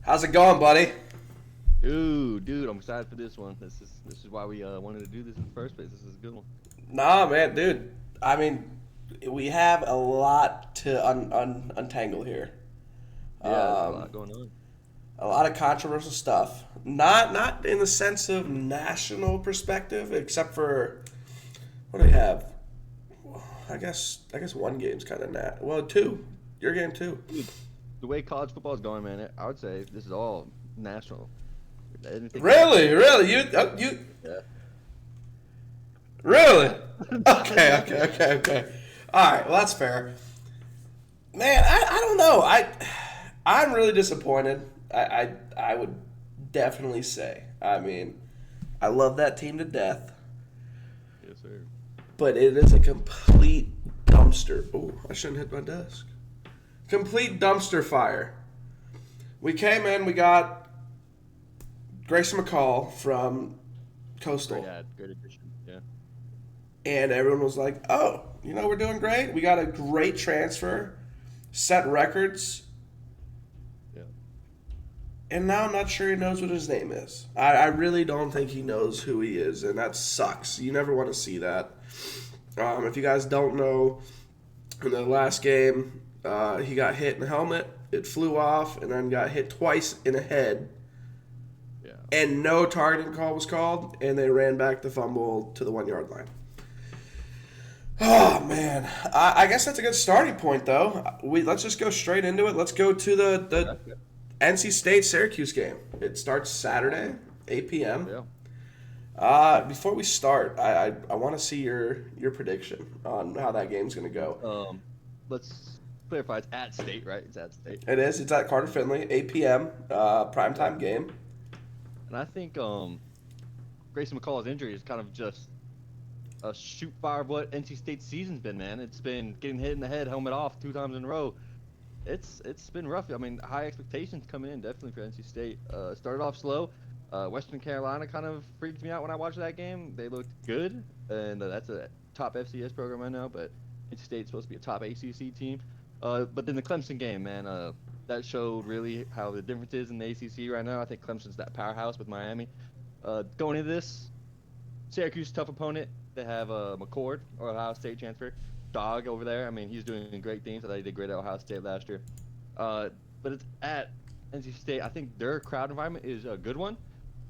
How's it going, buddy? Dude, I'm excited for this one. This is why we wanted to do this in the first place. This is a good one. Nah, man, dude. I mean, we have a lot to untangle here. Yeah, there's a Um, lot going on. a lot of controversial stuff. Not in the sense of national perspective, except for what do we have? I guess one game's kind of well, two. Your game too. Dude, the way college football is going, man, I would say this is all national. Anything Really, really, you Yeah. really? Okay. All right, well that's fair. Man, I don't know. I'm really disappointed. I would definitely say. I mean, I love that team to death, Yes, sir. but it is a complete dumpster. Oh, I shouldn't hit my desk. Complete dumpster fire. We came in, we got Grayson McCall from Coastal, Great addition. Yeah. and everyone was like, "Oh, we're doing great. We got a great transfer, set records." Yeah. And now I'm not sure he knows what his name is. I really don't think he knows who he is, and that sucks. You never want to see that. If you guys don't know, in the last game, he got hit in the helmet. It flew off, and then got hit twice in the head. Yeah. And no targeting call was called, and they ran back the fumble to the 1 yard line. Oh man, I guess that's a good starting point, though. Let's just go straight into it. Let's go to the Yeah. NC State Syracuse game. It starts Saturday, 8 p.m. Yeah. Before we start, I want to see your prediction on how that game's going to go. Let's clarify. It's at state, right? It's at state. It is. It's at Carter Finley, 8 p.m. Primetime game. And I think Grayson McCall's injury is kind of just a shoot fire of what NC State's season's been, man. It's been getting hit in the head, helmet off 2 times in a row. It's been rough. I mean, high expectations coming in definitely for NC State. Started off slow. Western Carolina kind of freaked me out when I watched that game. They looked good, and that's a top FCS program I know, but NC State's supposed to be a top ACC team. But then the Clemson game, man, that showed really how the difference is in the ACC right now. I think Clemson's that powerhouse with Miami. Going into this, Syracuse tough opponent. They have McCord, or Ohio State transfer, dog over there. I mean, he's doing great things. I thought he did great at Ohio State last year. But it's at NC State. I think their crowd environment is a good one.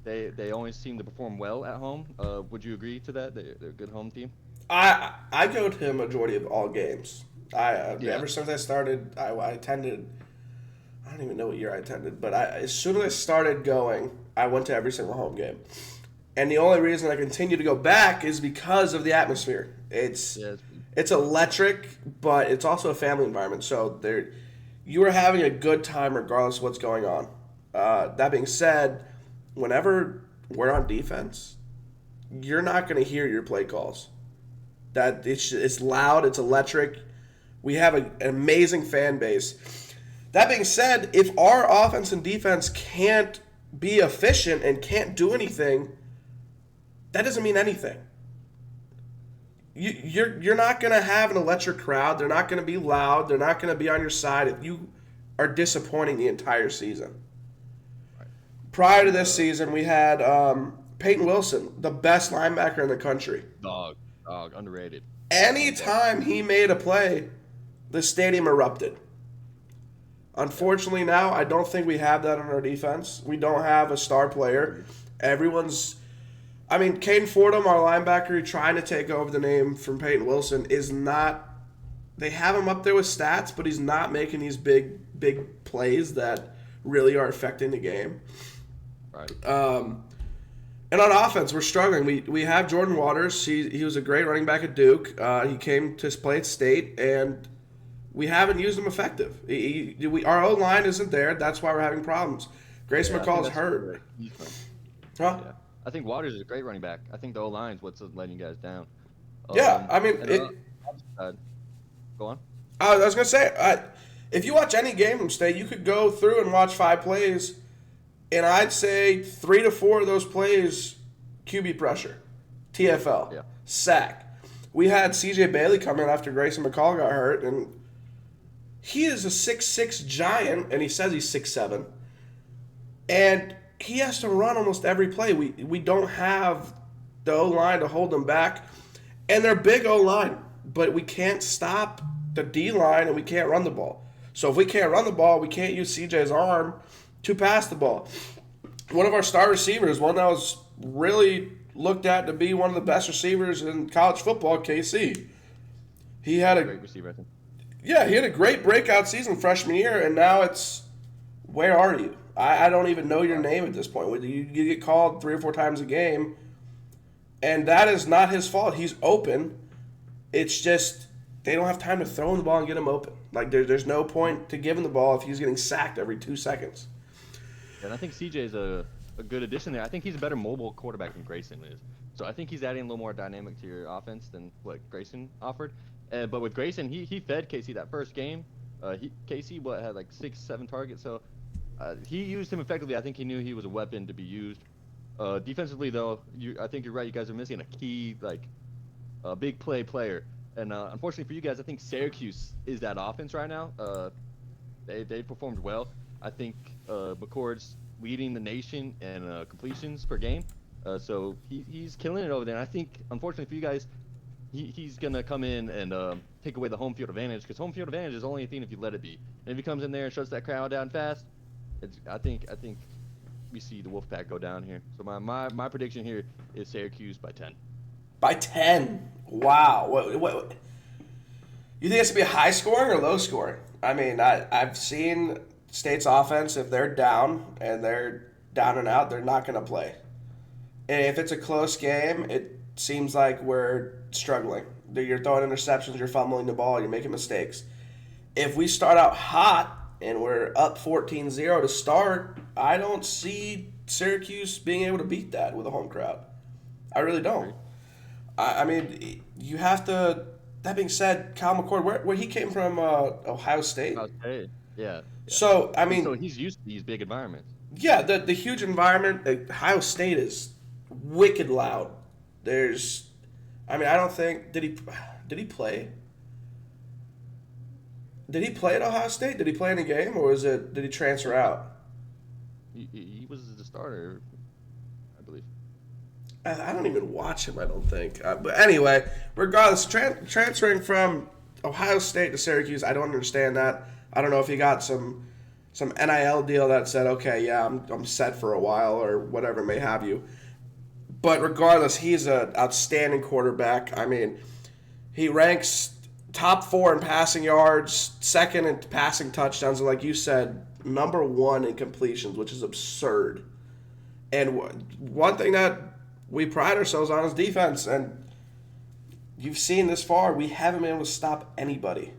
They always seem to perform well at home. Would you agree to that? They're a good home team. I go to a majority of all games. Yeah. Ever since I started, I attended. I don't even know what year I attended, but as soon as I started going, I went to every single home game. And the only reason I continue to go back is because of the atmosphere. It's electric, but it's also a family environment. So you are having a good time regardless of what's going on. That being said, whenever we're on defense, you're not going to hear your play calls. That it's loud, it's electric. We have an amazing fan base. That being said, if our offense and defense can't be efficient and can't do anything, that doesn't mean anything. You're not going to have an electric crowd. They're not going to be loud. They're not going to be on your side if you are disappointing the entire season. Right. Prior to this season, we had Peyton Wilson, the best linebacker in the country. Dog, underrated. Anytime he made a play, the stadium erupted. Unfortunately, now I don't think we have that on our defense. We don't have a star player. Caden Fordham, our linebacker, trying to take over the name from Peyton Wilson, is not. They have him up there with stats, but he's not making these big plays that really are affecting the game. Right. And on offense, we're struggling. We have Jordan Waters. He was a great running back at Duke. He came to play at State, and we haven't used him effective. Our O-line isn't there. That's why we're having problems. Grayson McCall's hurt. Huh? Yeah. I think Waters is a great running back. I think the O-line's what's letting you guys down. Yeah, Go on. I was going to say, if you watch any game from State, you could go through and watch 5 plays, and I'd say 3 to 4 of those plays, QB pressure, TFL, sack. We had CJ Bailey come in after Grayson McCall got hurt, and he is a 6'6" giant, and he says he's 6'7". And he has to run almost every play. We don't have the O-line to hold them back. And they're big O-line, but we can't stop the D-line and we can't run the ball. So if we can't run the ball, we can't use CJ's arm to pass the ball. One of our star receivers, one that was really looked at to be one of the best receivers in college football, KC. He had a Great receiver, I think. Yeah, he had a great breakout season freshman year, and now it's, where are you? I don't even know your name at this point. You get called 3 or 4 times a game, and that is not his fault. He's open. It's just they don't have time to throw him the ball and get him open. Like there's no point to give him the ball if he's getting sacked every 2 seconds. And I think CJ is a good addition there. I think he's a better mobile quarterback than Grayson is. So I think he's adding a little more dynamic to your offense than what Grayson offered. But with Grayson, he fed KC that first game. KC had like 6-7 targets. So he used him effectively. I think he knew he was a weapon to be used. Defensively, though, I think you're right. You guys are missing a key, a big player. And unfortunately for you guys, I think Syracuse is that offense right now. They performed well. I think McCord's leading the nation in completions per game. So he's killing it over there. And I think, unfortunately for you guys, he's going to come in and take away the home field advantage, because home field advantage is only a thing if you let it be. And if he comes in there and shuts that crowd down fast, I think we see the Wolfpack go down here. So my prediction here is Syracuse by 10. By 10? Wow. What? You think it's going to be high scoring or low scoring? I mean, I've seen State's offense, if they're down and they're down and out, they're not going to play. And if it's a close game, it seems like we're struggling. You're throwing interceptions, you're fumbling the ball, you're making mistakes. If we start out hot and we're up 14-0 to start, I don't see Syracuse being able to beat that with a home crowd. I really don't. I mean, you have to. That being said, Kyle McCord, where he came from, Ohio State. Ohio State, yeah. So I mean, so he's used to these big environments. Yeah, the huge environment. Ohio State is wicked loud. I don't think did he play? Did he play at Ohio State? Did he play in a game, or did he transfer out? He was the starter, I believe. I don't even watch him, I don't think. But anyway, regardless, transferring from Ohio State to Syracuse, I don't understand that. I don't know if he got some NIL deal that said, okay, yeah, I'm set for a while or whatever may have you. But regardless, he's an outstanding quarterback. I mean, he ranks top 4 in passing yards, second in passing touchdowns, and like you said, number 1 in completions, which is absurd. And one thing that we pride ourselves on is defense, and you've seen this far, we haven't been able to stop anybody.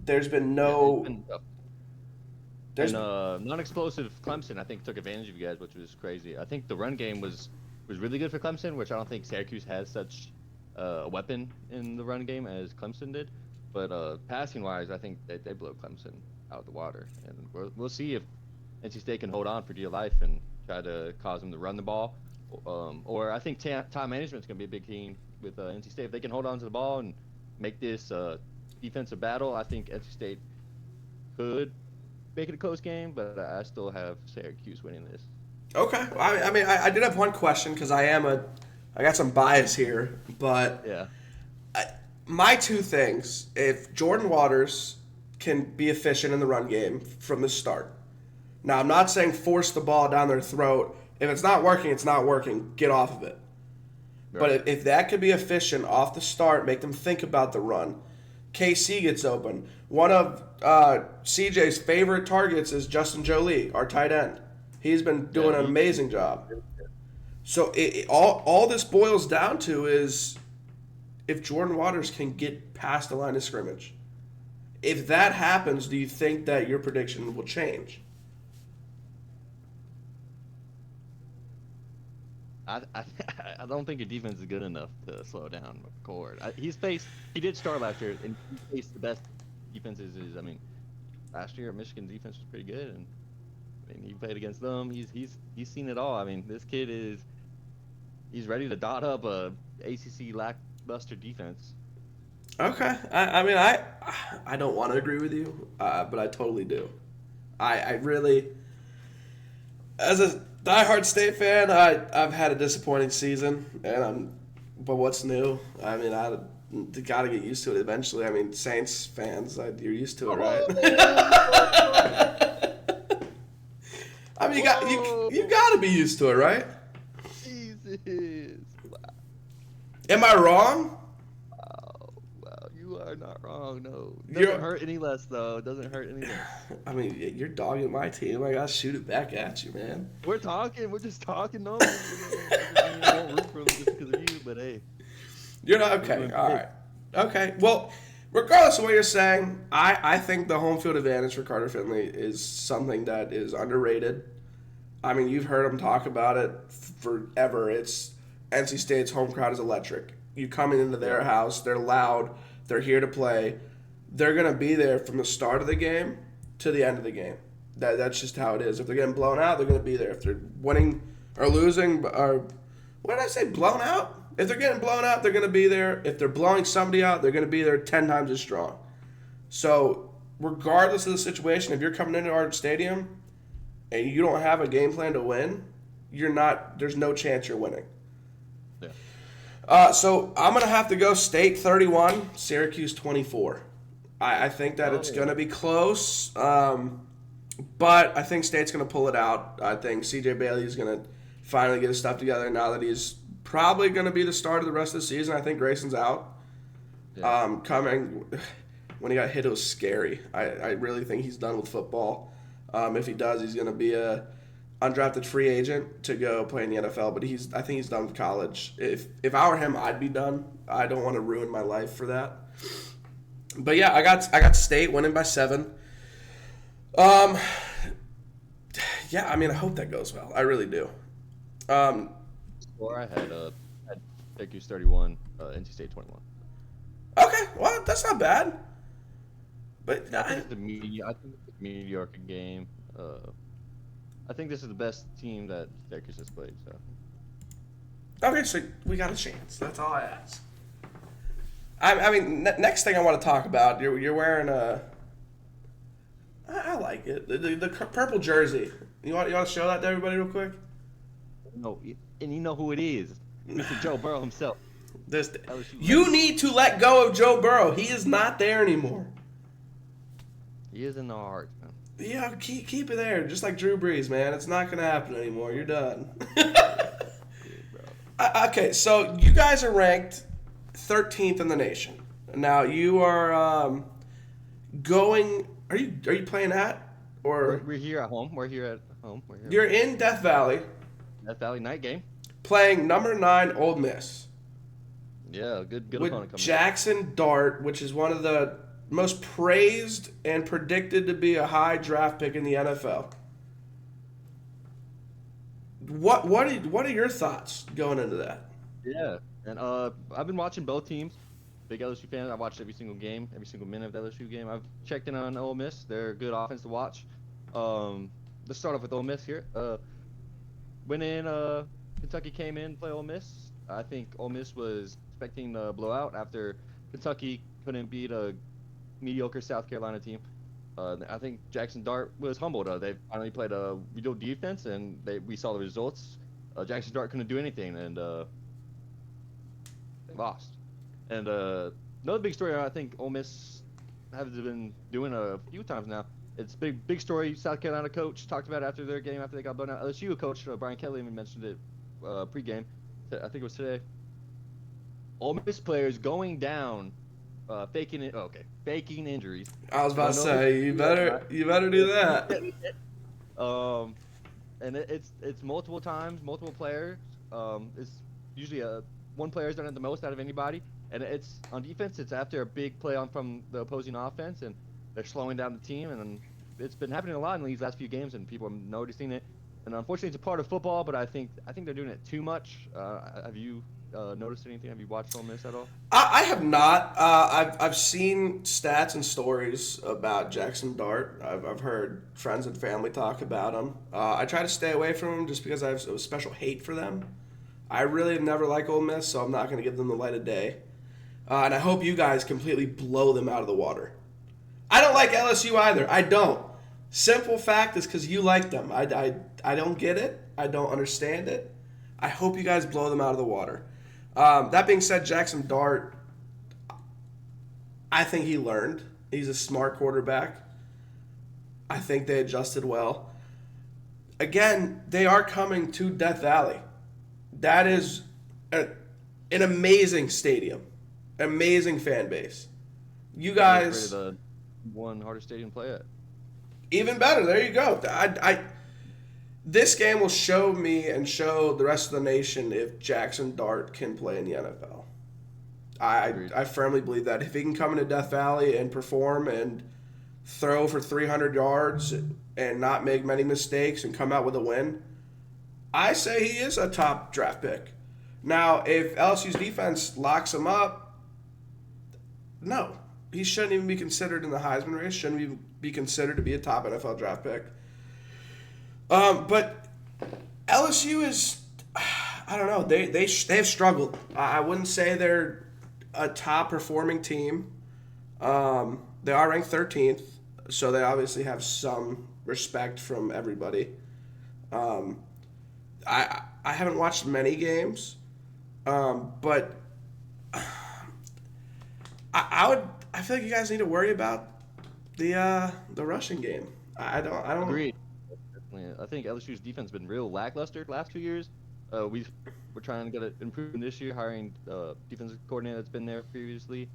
There's been no... And non-explosive Clemson, I think, took advantage of you guys, which was crazy. I think the run game was really good for Clemson, which I don't think Syracuse has such a weapon in the run game as Clemson did. But passing-wise, I think they blew Clemson out of the water. And we'll see if NC State can hold on for dear life and try to cause them to run the ball. Or I think time management is going to be a big thing with NC State. If they can hold on to the ball and make this defensive battle, I think NC State could make it a close game, but I still have Syracuse winning this. Okay. I mean, I did have one question because I got some bias here, but yeah. My 2 things: if Jordan Waters can be efficient in the run game from the start. Now, I'm not saying force the ball down their throat. If it's not working, it's not working. Get off of it. Right. But if that could be efficient off the start, make them think about the run. KC gets open. One of CJ's favorite targets is Justin Jolie, our tight end. He's been doing an amazing job. So all this boils down to is if Jordan Waters can get past the line of scrimmage. If that happens, do you think that your prediction will change? I don't think your defense is good enough to slow down McCord. He did start last year, and he faced the best defenses. Last year Michigan's defense was pretty good, and he played against them. He's seen it all. I mean, this kid he's ready to dot up a ACC lackluster defense. Okay, I don't want to agree with you, but I totally do. I really. As a diehard State fan, I've had a disappointing season, but what's new? I mean, I got to get used to it eventually. I mean, Saints fans, you're used to it, right? I mean, you got to be used to it, right? Jesus. Am I wrong? Wow, you are not wrong. No, it doesn't hurt any less though. It doesn't hurt any less. I mean, you're dogging my team. I gotta shoot it back at you, man. We're talking. We're just talking. No, I won't root for them just because of you. But hey, you're not okay. All right. Okay. Well, regardless of what you're saying, I think the home field advantage for Carter Finley is something that is underrated. I mean, you've heard him talk about it forever. It's NC State's home crowd is electric. You coming into their house, they're loud, they're here to play. They're going to be there from the start of the game to the end of the game. That's just how it is. If they're getting blown out, they're going to be there. If they're winning or losing, or what did I say, blown out? If they're getting blown out, they're going to be there. If they're blowing somebody out, they're going to be there 10 times as strong. So regardless of the situation, if you're coming into our stadium and you don't have a game plan to win, there's no chance you're winning. So I'm going to have to go State 31, Syracuse 24. I think that it's going to be close, but I think State's going to pull it out. I think C.J. Bailey is going to finally get his stuff together now that he's probably going to be the start of the rest of the season. I think Grayson's out. Yeah. Coming when he got hit, it was scary. I really think he's done with football. If he does, he's going to be a undrafted free agent to go play in the NFL, but I think he's done with college. If I were him, I'd be done. I don't want to ruin my life for that. But yeah, I got State winning by 7. Yeah, I mean, I hope that goes well. I really do. Score I had Syracuse 31, NC State 21. Okay, well that's not bad. But I think it's a mediocre game. I think this is the best team that Syracuse has played. So. Okay, so we got a chance. That's all I ask. I mean, next thing I want to talk about, you're wearing a. I like it. The purple jersey. You want to show that to everybody real quick? No, and you know who it is, Mr. Joe Burrow himself. You need to let go of Joe Burrow. He is not there anymore. He is in the heart, man. Yeah, keep it there, just like Drew Brees, man. It's not going to happen anymore. You're done. Okay, so you guys are ranked 13th in the nation. Now you are going. Are you playing at or? We're here at home. You're in Death Valley. Death Valley night game. Playing number 9 Ole Miss. Yeah, good with opponent coming. Jackson Dart, which is one of the most praised and predicted to be a high draft pick in the NFL. What are your thoughts going into that? Yeah, and I've been watching both teams. Big LSU fan. I watched every single game, every single minute of the LSU game. I've checked in on Ole Miss. They're a good offense to watch. Let's start off with Ole Miss here. When Kentucky came in to play Ole Miss, I think Ole Miss was expecting a blowout after Kentucky couldn't beat a mediocre South Carolina team. I think Jackson Dart was humbled. They finally played a real defense, and we saw the results. Jackson Dart couldn't do anything, and they lost. And another big story I think Ole Miss has been doing a few times now. It's big story. South Carolina coach talked about it after their game after they got blown out. LSU coach Brian Kelly even mentioned it pregame. I think it was today. Ole Miss players going down, faking it. Faking injuries. I was about to say you better do that. And it's multiple times, multiple players. It's usually one player's done it the most out of anybody, and it's on defense. It's after a big play from the opposing offense, and they're slowing down the team, and it's been happening a lot in these last few games, and people are noticing it. And unfortunately, it's a part of football, but I think they're doing it too much. Have you noticed anything? Have you watched Ole Miss at all? I have not. I've seen stats and stories about Jackson Dart. I've heard friends and family talk about him. I try to stay away from him just because I have a special hate for them. I really have never liked Ole Miss, so I'm not going to give them the light of day. And I hope you guys completely blow them out of the water. I don't like LSU either. I don't. Simple fact is because you like them. I don't get it. I don't understand it. I hope you guys blow them out of the water. That being said, Jackson Dart, I think he learned. He's a smart quarterback. I think they adjusted well. Again, they are coming to Death Valley. That is an amazing stadium, amazing fan base. You guys, The one hardest stadium to play at. even better. There you go. This game will show me and show the rest of the nation if Jackson Dart can play in the NFL. I firmly believe that if he can come into Death Valley and perform and throw for 300 yards and not make many mistakes and come out with a win, I say he is a top draft pick. Now, if LSU's defense locks him up, no, he shouldn't even be considered in the Heisman race. Shouldn't even be considered to be a top NFL draft pick. But LSU is, I don't know, they have struggled. I wouldn't say they're a top performing team. They are ranked 13th, so they obviously have some respect from everybody. I haven't watched many games, but I feel like you guys need to worry about the rushing game. I don't. Agreed. Definitely. I think LSU's defense has been real lackluster the last 2 years. We're trying to get it improved this year, hiring defensive coordinator that's been there previously.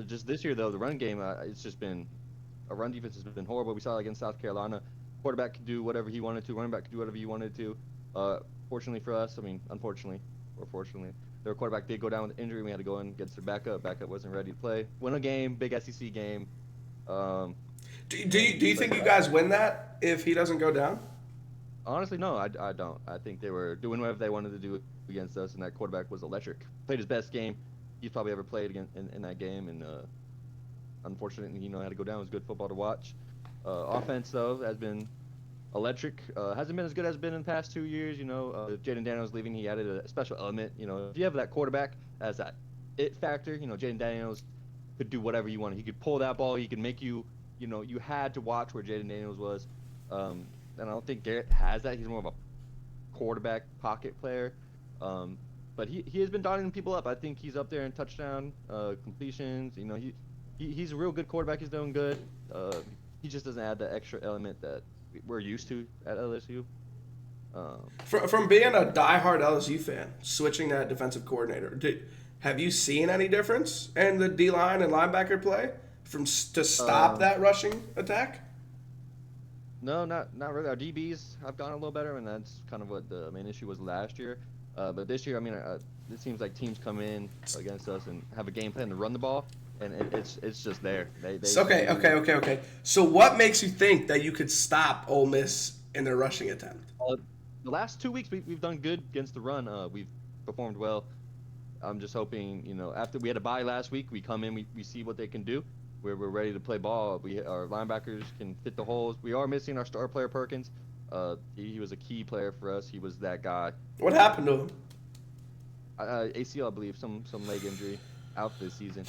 Just this year, though, the run game, it's just been our run defense has been horrible. We saw it against South Carolina. Quarterback could do whatever he wanted to. Running back could do whatever he wanted to. Fortunately for us, I mean, unfortunately or fortunately, their quarterback did go down with injury. We had to go in against their backup. Backup wasn't ready to play. Win a game, big SEC game. Do you think you guys win that if he doesn't go down? Honestly, no, I don't. I think they were doing whatever they wanted to do against us, and that quarterback was electric. Played his best game he's probably ever played in that game, and unfortunately, had to go down. It was good football to watch. Offense, though, has been electric. Hasn't been as good as it's been in the past 2 years. Jaden Daniels leaving, he added a special element. If you have that quarterback as that it factor, Jaden Daniels could do whatever you wanted. He could pull that ball. He could make you, you had to watch where Jaden Daniels was. And I don't think Garrett has that. He's more of a quarterback pocket player. But he has been dotting people up. I think he's up there in touchdown completions. He's a real good quarterback. He's doing good. He just doesn't add the extra element that we're used to at LSU. From being a diehard LSU fan, switching that defensive coordinator, have you seen any difference in the D-line and linebacker play to stop that rushing attack? No, not really. Our DBs have gotten a little better, and that's kind of what the main issue was last year. But this year, I mean, it seems like teams come in against us and have a game plan to run the ball, and it's just there. Okay. So what makes you think that you could stop Ole Miss in their rushing attempt? The last 2 weeks we've done good against the run. We've performed well. I'm just hoping, after we had a bye last week, we come in, we see what they can do. We're ready to play ball. Our linebackers can fit the holes. We are missing our star player Perkins. He was a key player for us. He was that guy. What happened to him? ACL, I believe, some leg injury, out for the season.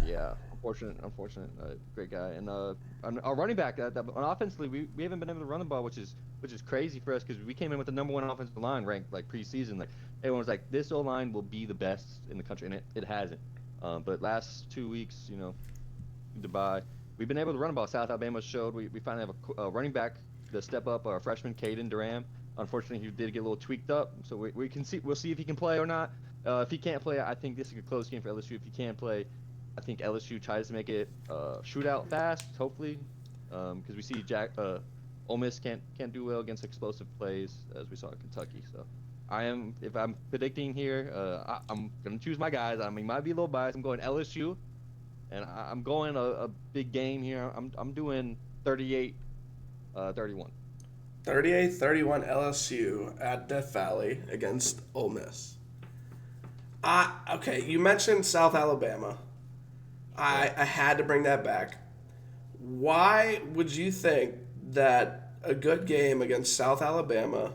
Yeah, unfortunate. Great guy. And our running back, offensively, we haven't been able to run the ball, which is crazy for us because we came in with the number 1 offensive line ranked like preseason. Like everyone was like, this O-line will be the best in the country, and it hasn't. But last 2 weeks, Dubai, we've been able to run the ball. South Alabama showed we finally have a running back to step up. Our freshman Caden Durham. Unfortunately, he did get a little tweaked up, so we'll see if he can play or not. If he can't play, I think this is a close game for LSU. If he can't play, I think LSU tries to make it shootout fast, hopefully, because we see Ole Miss can't do well against explosive plays as we saw in Kentucky. So if I'm predicting here, I'm gonna choose my guys. I mean, might be a little biased. I'm going LSU, and I'm going a big game here. I'm doing 38-31. 38-31 LSU at Death Valley against Ole Miss. Okay, you mentioned South Alabama. I had to bring that back. Why would you think that a good game against South Alabama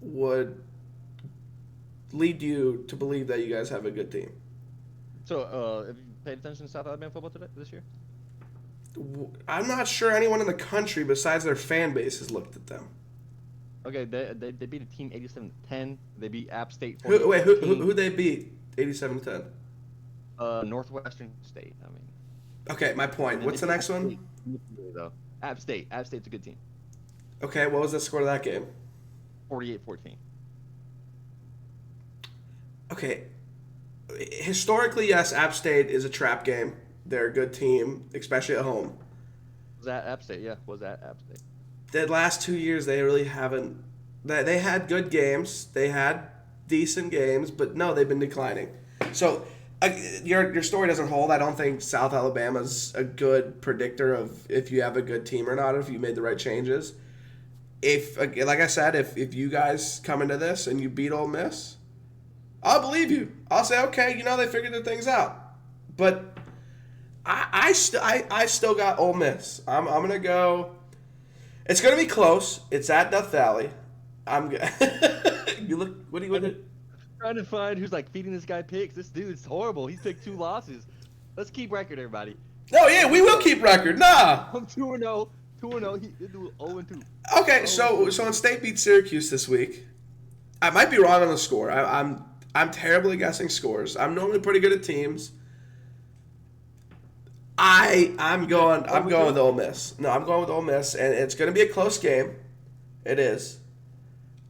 would lead you to believe that you guys have a good team? So, have you paid attention to South Alabama football this year? I'm not sure anyone in the country besides their fan base has looked at them. Okay, they beat a team 87-10. They beat App State Who 48-14. they beat 87-10? Northwestern State. I mean, Okay, my point. and What's they the beat next one? though. App State. App State's a good team. Okay, what was the score of that game? 48-14. Okay, historically, yes, App State is a trap game. They're a good team, especially at home. Was that App State? Yeah, was that App State? The last 2 years, they really haven't. They had good games. They had decent games, but no, they've been declining. So your story doesn't hold. I don't think South Alabama's a good predictor of if you have a good team or not, if you made the right changes. If, like I said, if you guys come into this and you beat Ole Miss, I'll believe you. I'll say, okay, they figured their things out. But I still got Ole Miss. I'm gonna go. It's gonna be close. It's at Death Valley. You look. What do you? Trying to find who's like feeding this guy picks. This dude's horrible. He's picked 2 losses. Let's keep record, everybody. No, yeah, we will keep record. Nah. I'm 2-0. 2-0. He did 0-2. Okay, so in State beat Syracuse this week. I might be wrong on the score. I'm terribly guessing scores. I'm normally pretty good at teams. I'm going with Ole Miss. No, I'm going with Ole Miss, and it's going to be a close game. It is.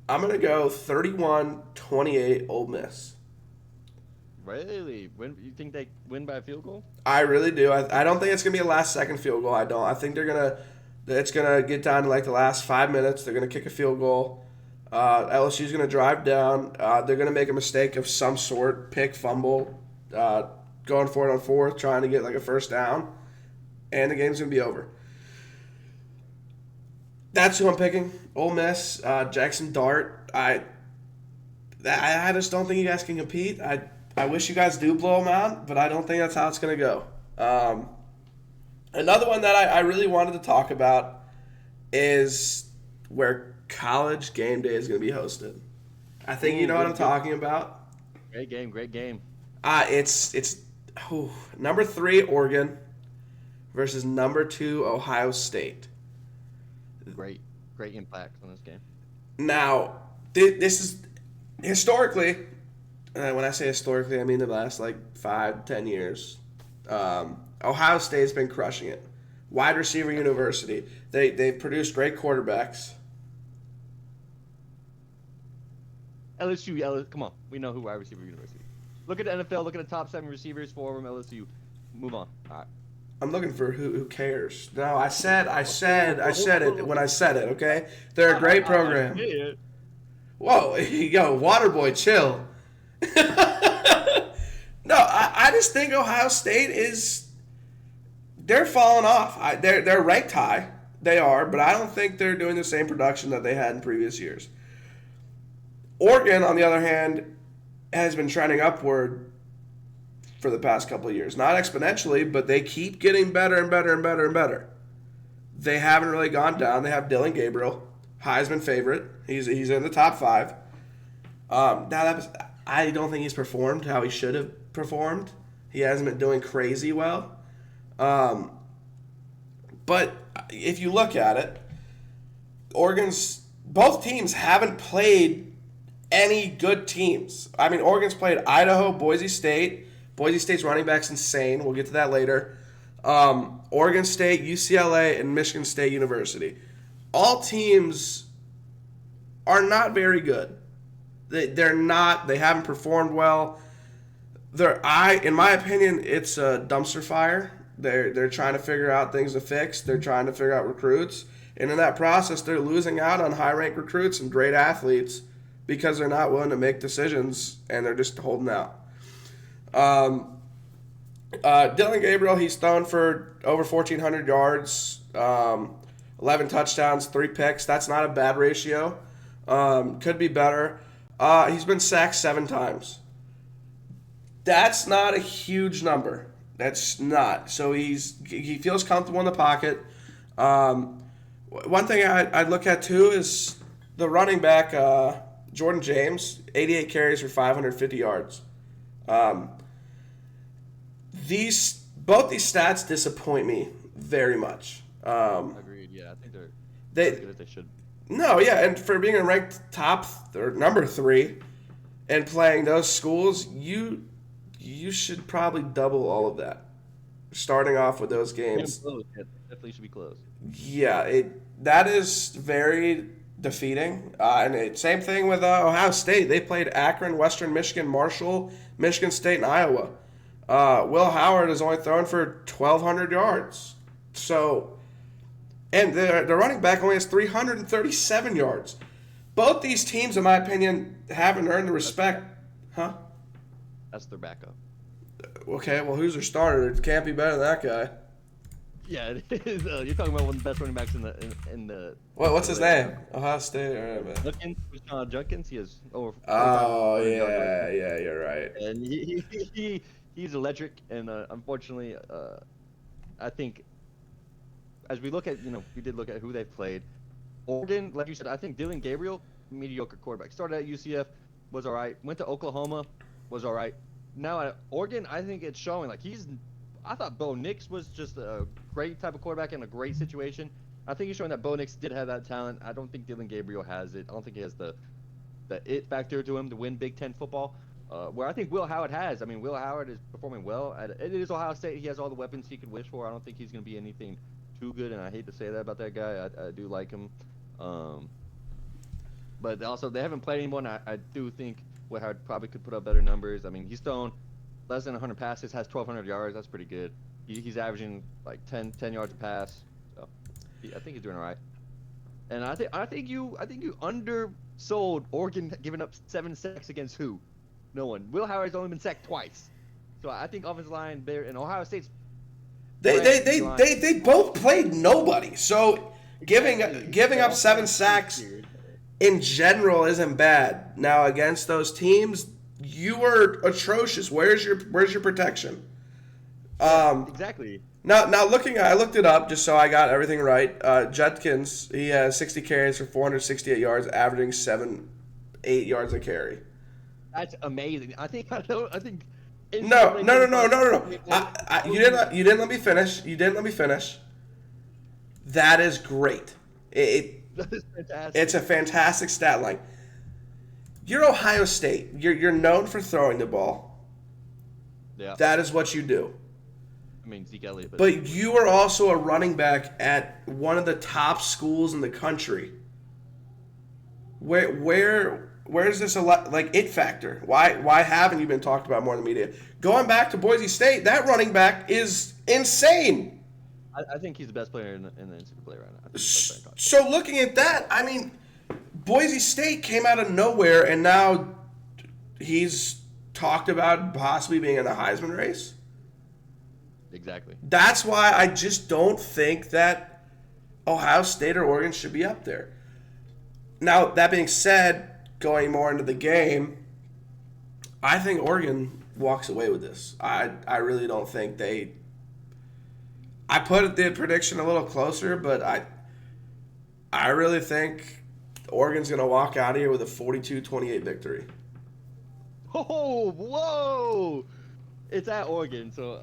I'm going to go 31-28 Ole Miss. Really? You think they win by a field goal? I really do. I don't think it's going to be a last-second field goal. I don't. I think it's going to get down to like the last 5 minutes. They're going to kick a field goal. LSU's going to drive down. They're going to make a mistake of some sort, pick, fumble, going for it on fourth, trying to get like a first down, and the game's going to be over. That's who I'm picking. Ole Miss, Jackson Dart. I just don't think you guys can compete. I wish you guys do blow them out, but I don't think that's how it's going to go. Another one that I really wanted to talk about is where College Game Day is going to be hosted. I think you know what I'm talking about. Great game. It's number 3 Oregon versus number 2 Ohio State. Great impact on this game. Now, this is historically, when I say historically, I mean the last 5-10 years. Ohio State's been crushing it. Wide receiver university. They've produced great quarterbacks. LSU, come on. We know who wide receiver university. Look at the NFL. Look at the top 7 receivers, 4 of them LSU. Move on. All right. I'm looking for who cares. No, I said it when I said it, okay? They're a great program. Whoa, yo, Waterboy, chill. No, I just think Ohio State they're falling off. They're ranked high. They are, but I don't think they're doing the same production that they had in previous years. Oregon, on the other hand, has been trending upward for the past couple of years. Not exponentially, but they keep getting better and better and better and better. They haven't really gone down. They have Dylan Gabriel, Heisman favorite. He's in the top 5. I don't think he's performed how he should have performed. He hasn't been doing crazy well. But if you look at it, both teams haven't played any good teams. I mean, Oregon's played Idaho, Boise State. Boise State's running back's insane. We'll get to that later. Oregon State, UCLA, and Michigan State University. All teams are not very good. They're not. They haven't performed well. In my opinion, it's a dumpster fire. They're trying to figure out things to fix. They're trying to figure out recruits. And in that process, they're losing out on high-ranked recruits and great athletes because they're not willing to make decisions and they're just holding out. Dylan Gabriel, he's thrown for over 1,400 yards, 11 touchdowns, 3 picks. That's not a bad ratio. Could be better. He's been sacked 7 times. That's not a huge number. That's not. So he feels comfortable in the pocket. One thing I'd look at too is the running back, Jordan James, 88 carries for 550 yards. Both these stats disappoint me. very much. Agreed. Yeah, I think they're They as good as they should. No, yeah, and for being ranked top or number 3 and playing those schools, you should probably double all of that. Starting off with those Damn games, close. Yeah, definitely should be close. yeah, that is very defeating. Same thing with Ohio State. They played Akron, Western Michigan, Marshall, Michigan State, and Iowa. Will Howard has only thrown for 1,200 yards. So, and the running back only has 337 yards. Both these teams, in my opinion, haven't earned the respect. Huh? That's their backup. Okay, well, who's their starter? It can't be better than that guy. Yeah, it is. You're talking about one of the best running backs in the. What's his name? Ohio State? Junkins, Junkins, he has over. Oh, 4,500 yards. yeah, you're right. And he's electric, and unfortunately, I think as we look at, we did look at who they've played. Oregon, like you said, I think Dylan Gabriel, mediocre quarterback. Started at UCF, was all right. Went to Oklahoma, was all right. Now at Oregon, I think it's showing. I thought Bo Nix was just a great type of quarterback in a great situation. I think he's showing that Bo Nix did have that talent. I don't think Dylan Gabriel has it. I don't think he has the it factor to him to win Big Ten football. Where I think Will Howard has. I mean, Will Howard is performing well. It is Ohio State. He has all the weapons he could wish for. I don't think he's going to be anything too good, and I hate to say that about that guy. I do like him. But also, they haven't played anyone. I do think Will Howard probably could put up better numbers. I mean, he's thrown less than 100 passes, has 1,200 yards. That's pretty good. He's averaging like 10 yards a pass. So I think he's doing all right. And I think you undersold Oregon giving up 7 sacks against who? No one. Will Howard's only been sacked twice. So I think offensive line there, and Ohio State's they both played nobody. So giving up 7 sacks in general isn't bad. Now against those teams, you were atrocious. Where's your protection? Exactly. Now I looked it up just so I got everything right. Judkins, he has 60 carries for 468 yards, averaging 8 yards a carry. That's amazing. I think. No. You didn't let me finish. That is great. That is fantastic. It's a fantastic stat line. You're Ohio State. You're known for throwing the ball. Yeah. That is what you do. I mean, Zeke Elliott. But you are also a running back at one of the top schools in the country. Where's this it factor? Why haven't you been talked about more in the media? Going back to Boise State, that running back is insane. I think he's the best player in the NCAA right now. So looking at that, I mean, Boise State came out of nowhere, and now he's talked about possibly being in the Heisman race. Exactly. That's why I just don't think that Ohio State or Oregon should be up there. Now, that being said, going more into the game, I think Oregon walks away with this. I really don't think they... I put the prediction a little closer, but I really think Oregon's going to walk out of here with a 42-28 victory. Oh, whoa! It's at Oregon, so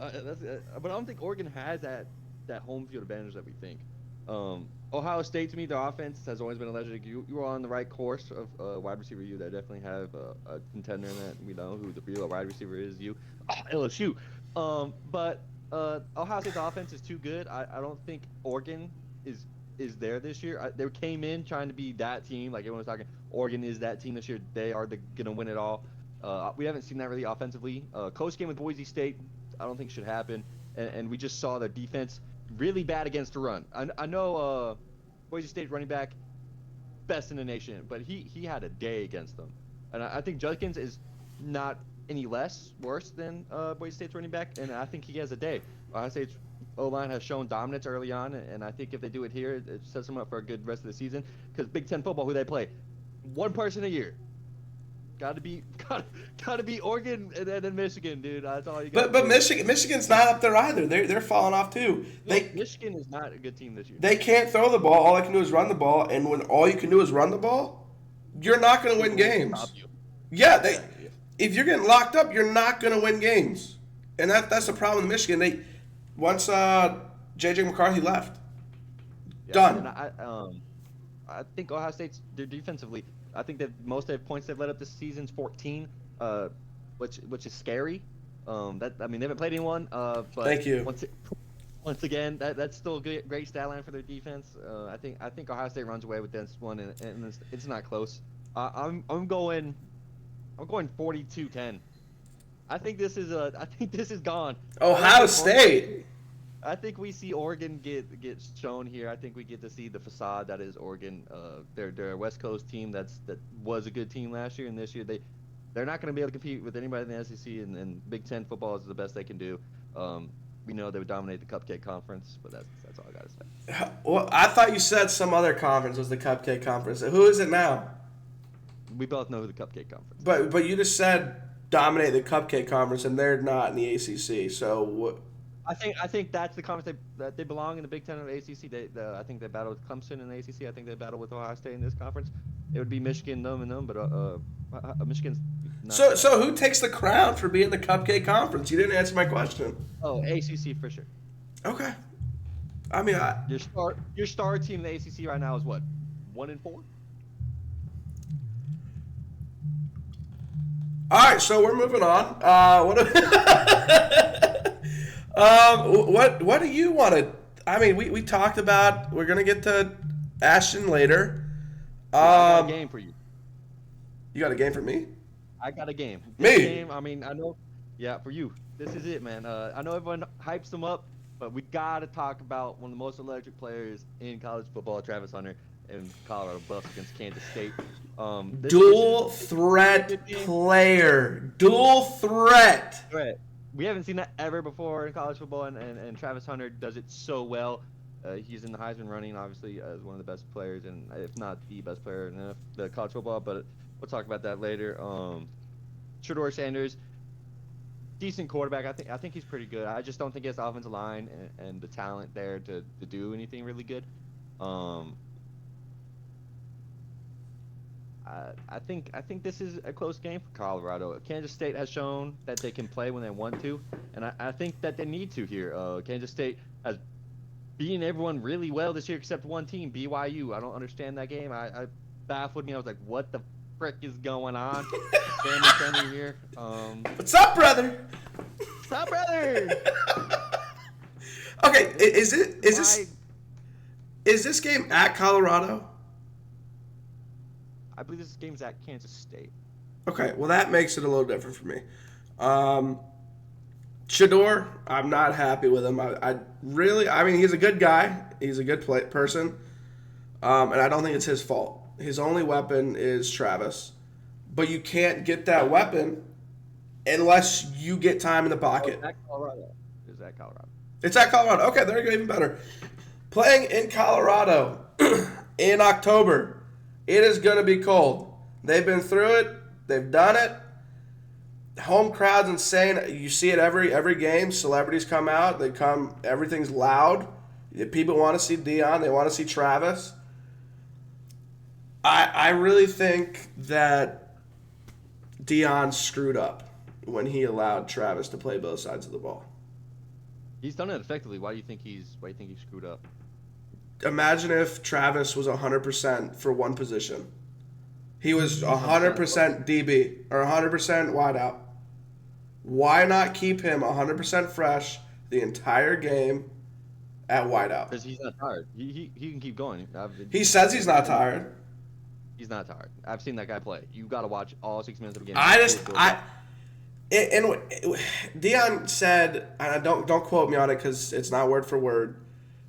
but I don't think Oregon has that home field advantage that we think. Ohio State, to me, their offense has always been electric. You were on the right course of wide receiver. You that definitely have a contender in that. We know who the real wide receiver is. You, LSU. But Ohio State's offense is too good. I don't think Oregon is there this year. They came in trying to be that team. Like everyone was talking, Oregon is that team this year. They are gonna win it all. We haven't seen that really offensively. Close game with Boise State, I don't think should happen. And we just saw their defense really bad against the run. I know Boise State running back, best in the nation, but he had a day against them. And I think Judkins is not any worse than Boise State's running back, and I think he has a day. Ohio State's O-line has shown dominance early on, and I think if they do it here, it sets them up for a good rest of the season. Because Big Ten football, who they play, one person a year. Gotta be Oregon and then Michigan, dude. That's all you got. But Michigan's not up there either. They're falling off too. Michigan is not a good team this year. They can't throw the ball. All they can do is run the ball, and when all you can do is run the ball, you're not going to win games. Yeah, if you're getting locked up, you're not going to win games, and that's the problem with Michigan. Once J.J. McCarthy left. Yeah, Done. And I think Ohio State's they're defensively. I think that most of the points they've let up this season's 14, which is scary. That I mean they haven't played anyone. But Thank you. Once again, that's still a great stat line for their defense. I think Ohio State runs away with this one, and it's not close. I'm going 42-10. I think this is gone. Ohio State. I think we see Oregon get shown here. I think we get to see the facade that is Oregon. They're a West Coast team that was a good team last year, and this year they're not going to be able to compete with anybody in the SEC, and Big Ten football is the best they can do. We know they would dominate the Cupcake Conference, but that's all I got to say. Well, I thought you said some other conference was the Cupcake Conference. Who is it now? We both know who the Cupcake Conference is. But you just said dominate the Cupcake Conference, and they're not in the ACC. So what? I think that's the conference that they belong in the Big Ten and the ACC. I think they battle with Clemson in the ACC. I think they battle with Ohio State in this conference. It would be Michigan, them, but Michigan's. Not So who takes the crown for being the Cupcake Conference? You didn't answer my question. Oh, ACC for sure. Okay. I mean, your star team in the ACC right now is what, 1-4? All right, so we're moving on. What do you want to? I mean, we talked about we're gonna get to Ashton later. I got a game for you. You got a game for me? I got a game. Me? Game, I mean, I know. Yeah, for you. This is it, man. I know everyone hypes them up, but we gotta talk about one of the most electric players in college football, Travis Hunter, in Colorado Buffs against Kansas State. Dual threat player. Dual threat. Right. We haven't seen that ever before in college football, and Travis Hunter does it so well. He's in the Heisman running, obviously, as one of the best players, and if not the best player in the college football, but we'll talk about that later. Shedeur Sanders, decent quarterback. I think he's pretty good. I just don't think he has the offensive line and the talent there to do anything really good. I think this is a close game for Colorado. Kansas State has shown that they can play when they want to, and I think that they need to here. Kansas State has beaten everyone really well this year except one team, BYU. I don't understand that game. I baffled me. I was like, what the frick is going on? Family friendly here. What's up, brother? What's up, brother? Okay, is this game at Colorado? I believe this game's at Kansas State. Okay, well that makes it a little different for me. Shedeur, I'm not happy with him. I mean, he's a good guy. He's a good person. And I don't think it's his fault. His only weapon is Travis. But you can't get that weapon unless you get time in the pocket. It's at Colorado. It's at Colorado. It's at Colorado. Okay, there you go, even better. Playing in Colorado in October. It is going to be cold. They've been through it. They've done it. Home crowd's insane. You see it every game. Celebrities come out. They come. Everything's loud. People want to see Deion. They want to see Travis. I really think that Deion screwed up when he allowed Travis to play both sides of the ball. He's done it effectively. Why do you think he screwed up? Imagine if Travis was 100% for one position. He was 100% DB or 100% wideout. Why not keep him 100% fresh the entire game at wideout? Because he's not tired. He can keep going. He says he's not tired. He's not tired. I've seen that guy play. You got to watch all 6 minutes of the game. And Deion said, and don't quote me on it because it's not word for word.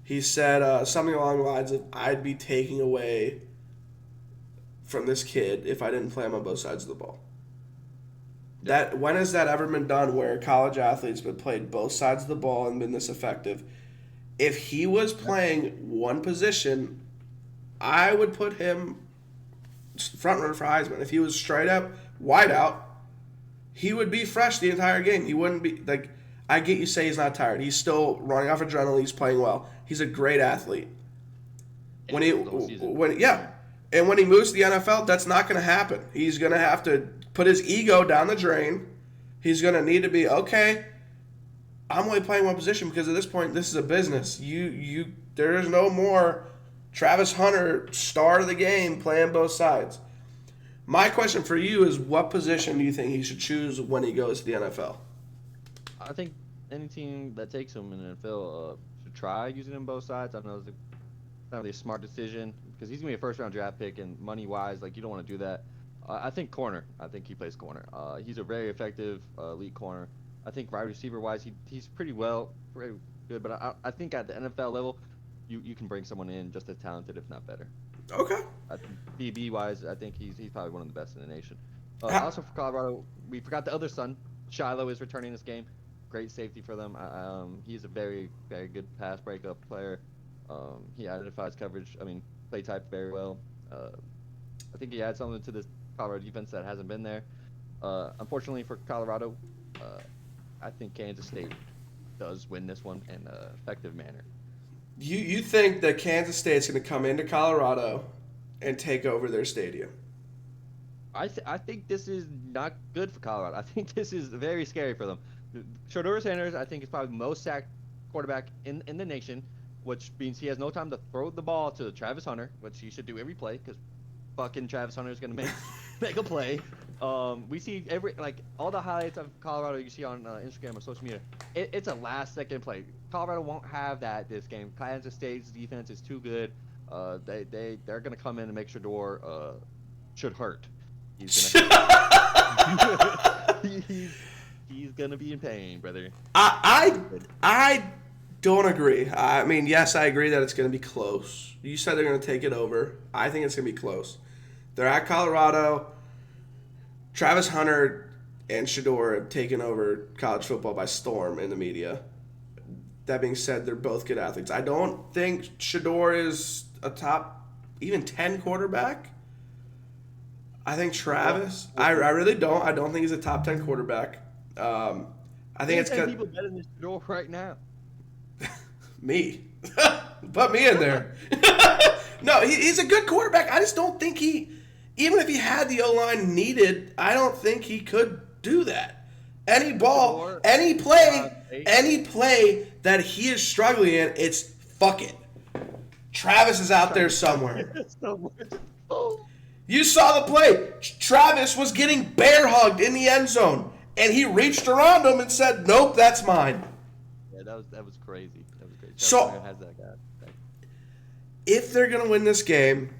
He said something along the lines of, I'd be taking away from this kid if I didn't play him on both sides of the ball. When has that ever been done where a college athlete's been played both sides of the ball and been this effective? If he was playing one position, I would put him front runner for Heisman. If he was straight up wide out, he would be fresh the entire game. He wouldn't be like, I get you say he's not tired. He's still running off adrenaline. He's playing well. He's a great athlete. And when he moves to the NFL, that's not going to happen. He's going to have to put his ego down the drain. He's going to need to be, okay, I'm only playing one position because at this point, this is a business. There is no more Travis Hunter, star of the game, playing both sides. My question for you is, what position do you think he should choose when he goes to the NFL? I think any team that takes him in the NFL should try using him both sides. I know it's not really a smart decision because he's gonna be a first round draft pick, and money wise, like you don't want to do that. I think corner. I think he plays corner. He's a very effective elite corner. I think wide receiver wise, he's pretty good. But I think at the NFL level, you can bring someone in just as talented, if not better. Okay. DB wise, I think he's probably one of the best in the nation. Also for Colorado, we forgot the other son. Shiloh is returning this game. Great safety for them. He's a very, very good pass breakup player. He identifies coverage. Play type very well. I think he adds something to this Colorado defense that hasn't been there. Unfortunately for Colorado, I think Kansas State does win this one in an effective manner. You think that Kansas State's going to come into Colorado and take over their stadium? I think this is not good for Colorado. I think this is very scary for them. Shedeur Sanders, I think, is probably the most sacked quarterback in the nation, which means he has no time to throw the ball to Travis Hunter, which he should do every play because fucking Travis Hunter is going to make a play. We see all the highlights of Colorado you see on Instagram or social media. It's a last-second play. Colorado won't have that this game. Kansas State's defense is too good. They're going to come in and make Shedeur should hurt. He's gonna be in pain, brother. I don't agree. I mean, yes, I agree that it's gonna be close. You said they're gonna take it over. I think it's gonna be close. They're at Colorado. Travis Hunter and Shedeur have taken over college football by storm in the media. That being said, they're both good athletes. I don't think Shedeur is a top even 10 quarterback. I think Travis. I really don't. I don't think he's a top 10 quarterback. I think it's people better than Shedeur right now. Me. Put me in there. No, he's a good quarterback. I just don't think even if he had the O-line needed, I don't think he could do that. Any ball, any play that he is struggling in, it's fuck it. Travis is out there somewhere. You saw the play. Travis was getting bear hugged in the end zone, and he reached around him and said, "Nope, that's mine." Yeah, that was crazy. That was crazy. So, has that guy. If they're gonna win this game,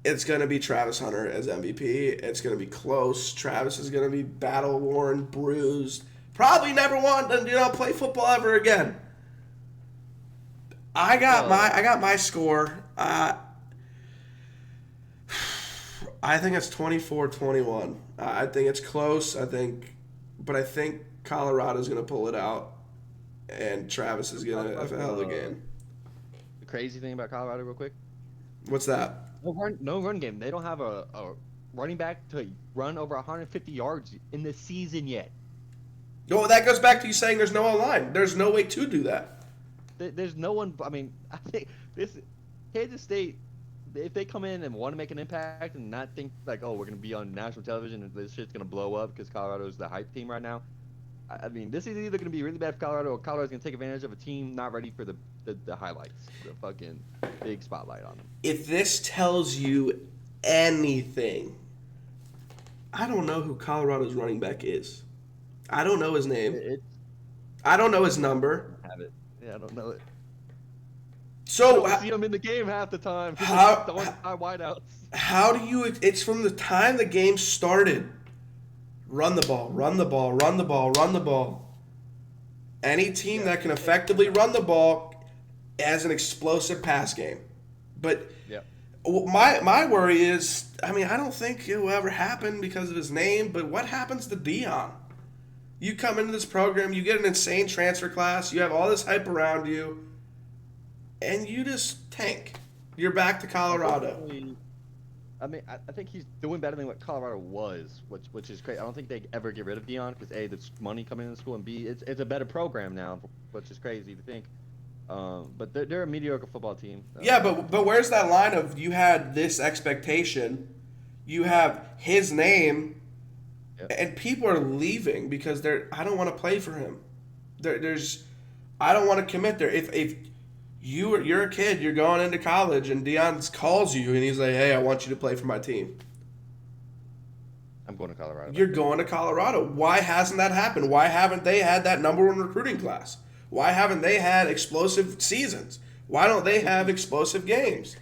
it's gonna be Travis Hunter as MVP. It's gonna be close. Travis is gonna be battle worn, bruised. Probably never want to play football ever again. I got my score. I think it's 24-21. I think it's close. But I think Colorado's going to pull it out, and Travis is going to have a hell of a game. The crazy thing about Colorado, real quick. What's that? No run game. They don't have a running back to run over 150 yards in the season yet. No, that goes back to you saying there's no line. There's no way to do that. There's no one. I think this Kansas State, if they come in and want to make an impact and not think like, oh, we're going to be on national television and this shit's going to blow up because Colorado's the hype team right now. This is either going to be really bad for Colorado or Colorado's going to take advantage of a team not ready for the highlights, the fucking big spotlight on them. If this tells you anything, I don't know who Colorado's running back is. I don't know his name. I don't know his number. I have it. Yeah, I don't know it. So I don't see him in the game half the time. Wideouts. How do you? It's from the time the game started. Run the ball, run the ball, run the ball, run the ball. Any team that can effectively run the ball has an explosive pass game. But my worry is, I don't think it will ever happen because of his name, but what happens to Dion? You come into this program, you get an insane transfer class, you have all this hype around you, and you just tank. You're back to Colorado. I think he's doing better than what Colorado was, which is great. I don't think they ever get rid of Dion because A, there's money coming into school, and B, it's a better program now, which is crazy to think. But they're a mediocre football team. Yeah, but where's that line of you had this expectation, you have his name, and people are leaving because I don't want to play for him. I don't want to commit there. If you're a kid, you're going into college, and Deion calls you and he's like, "Hey, I want you to play for my team." I'm going to Colorado. You're going to Colorado. Why hasn't that happened? Why haven't they had that number one recruiting class? Why haven't they had explosive seasons? Why don't they have explosive games?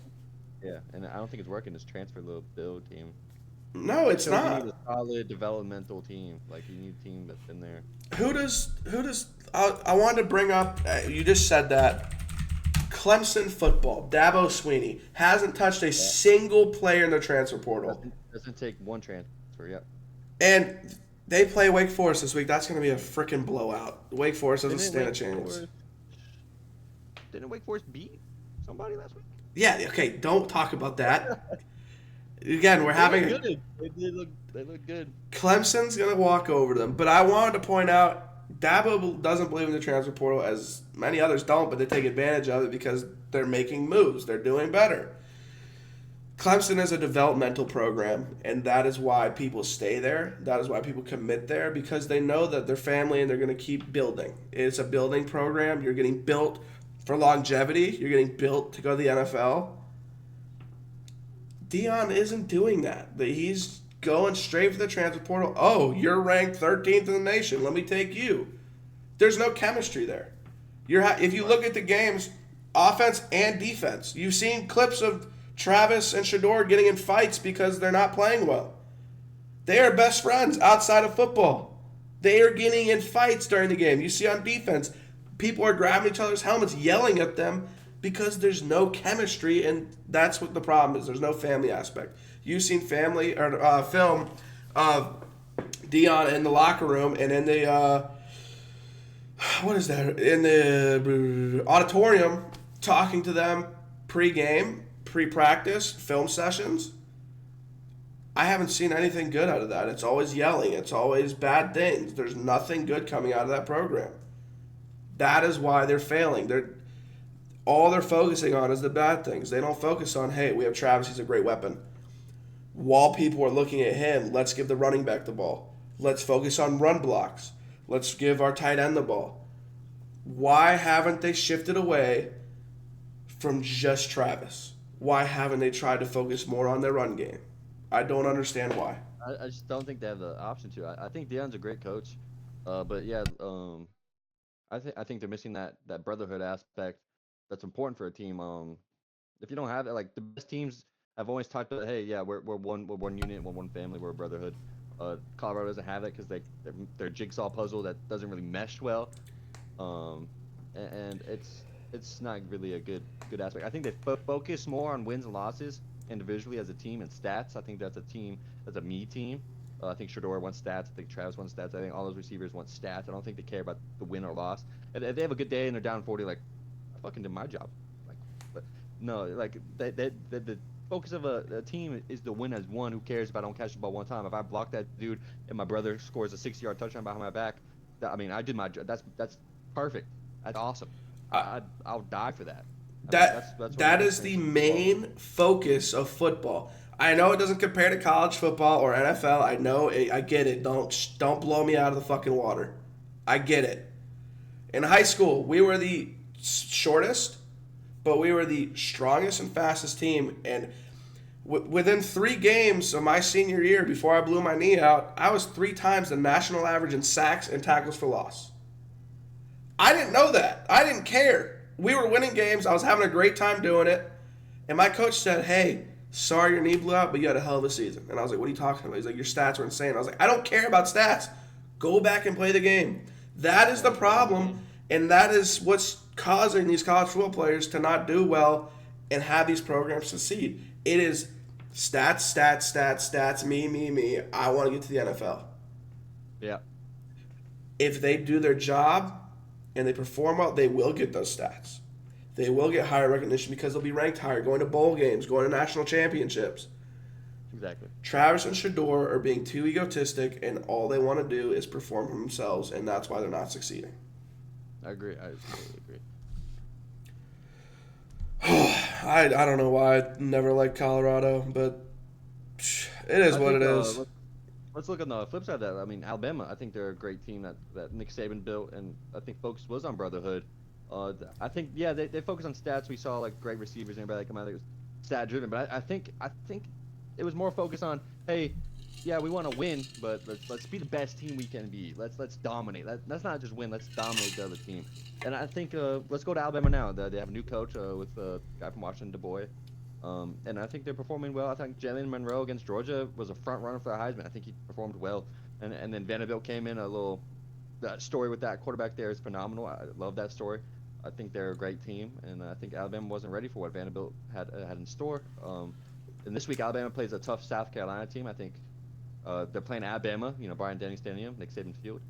Yeah, and I don't think it's working. This transfer little build team. No, it's You not. need a solid developmental team. Like you need a team that's been there. Who does? I wanted to bring up. You just said that. Clemson football. Dabo Sweeney hasn't touched a single player in the transfer portal. Doesn't take one transfer. Yep. And they play Wake Forest this week. That's going to be a freaking blowout. Wake Forest doesn't stand a chance. Didn't Wake Forest beat somebody last week? Yeah. Okay. Don't talk about that. Again, we're having. They look good. Clemson's going to walk over them. But I wanted to point out, Dabo doesn't believe in the transfer portal, as many others don't, but they take advantage of it because they're making moves. They're doing better. Clemson is a developmental program, and that is why people stay there. That is why people commit there, because they know that they're family and they're going to keep building. It's a building program. You're getting built for longevity. You're getting built to go to the NFL. Deion isn't doing that. He's going straight for the transfer portal. Oh, you're ranked 13th in the nation. Let me take you. There's no chemistry there. If you look at the games, offense and defense, you've seen clips of Travis and Shador getting in fights because they're not playing well. They are best friends outside of football. They are getting in fights during the game. You see on defense, people are grabbing each other's helmets, yelling at them because there's no chemistry, and that's what the problem is. There's no family aspect. You've seen family or film of Deion in the locker room and in the what is that? In the auditorium, talking to them pre-game, pre-practice, film sessions. I haven't seen anything good out of that. It's always yelling. It's always bad things. There's nothing good coming out of that program. That is why they're failing. All they're focusing on is the bad things. They don't focus on, hey, we have Travis, he's a great weapon. While people are looking at him, let's give the running back the ball. Let's focus on run blocks. Let's give our tight end the ball. Why haven't they shifted away from just Travis? Why haven't they tried to focus more on their run game? I don't understand why. I just don't think they have the option to. I think Deion's a great coach, but yeah, I think they're missing that brotherhood aspect that's important for a team. If you don't have it, like the best teams have always talked about, hey, yeah, we're one unit, we're one family, we're a brotherhood. Colorado doesn't have it because they're a jigsaw puzzle that doesn't really mesh well, and it's not really a good aspect. I think they focus more on wins and losses individually as a team and stats. I think that's a me team. I think Shador wants stats. I think Travis wants stats. I think all those receivers want stats. I don't think they care about the win or loss. If they have a good day and they're down 40, like, I fucking did my job. Like, but no, like the focus of a team is the win as one. Who cares if I don't catch the ball one time? If I block that dude and my brother scores a 60-yard touchdown behind my back, I did my job. That's perfect. That's awesome. I'll die for that. That is the main focus of football. I know it doesn't compare to college football or NFL. I know I get it. Don't blow me out of the fucking water. I get it. In high school, we were the shortest, but we were the strongest and fastest team. And within 3 games of my senior year, before I blew my knee out, I was 3 times the national average in sacks and tackles for loss. I didn't know that. I didn't care. We were winning games. I was having a great time doing it. And my coach said, hey, sorry your knee blew out, but you had a hell of a season. And I was like, what are you talking about? He's like, your stats were insane. I was like, I don't care about stats. Go back and play the game. That is the problem, and that is what's causing these college football players to not do well and have these programs succeed. It is stats, me. I want to get to the NFL. Yeah. If they do their job and they perform well, they will get those stats. They will get higher recognition because they'll be ranked higher, going to bowl games, going to national championships. Exactly. Travis and Shador are being too egotistic, and all they want to do is perform for themselves, and that's why they're not succeeding. I agree. I totally agree. I don't know why I never liked Colorado, but it is what it is. let's look on the flip side of that. I mean, Alabama, I think they're a great team that Nick Saban built, and I think focus was on brotherhood. I think, yeah, they focus on stats. We saw like great receivers and everybody that come out that was stat driven, but I think it was more focused on, hey, yeah, we want to win, but let's be the best team we can be. Let's dominate. Let's not just win. Let's dominate the other team. And I think let's go to Alabama now. They have a new coach with a guy from Washington, Du Bois. And I think they're performing well. I think Jalen Monroe against Georgia was a front runner for the Heisman. I think he performed well. And then Vanderbilt came in a little. That story with that quarterback there is phenomenal. I love that story. I think they're a great team, and I think Alabama wasn't ready for what Vanderbilt had in store. And this week Alabama plays a tough South Carolina team. I think they're playing Alabama, Bryant Denny Stadium, Nick Saban Field,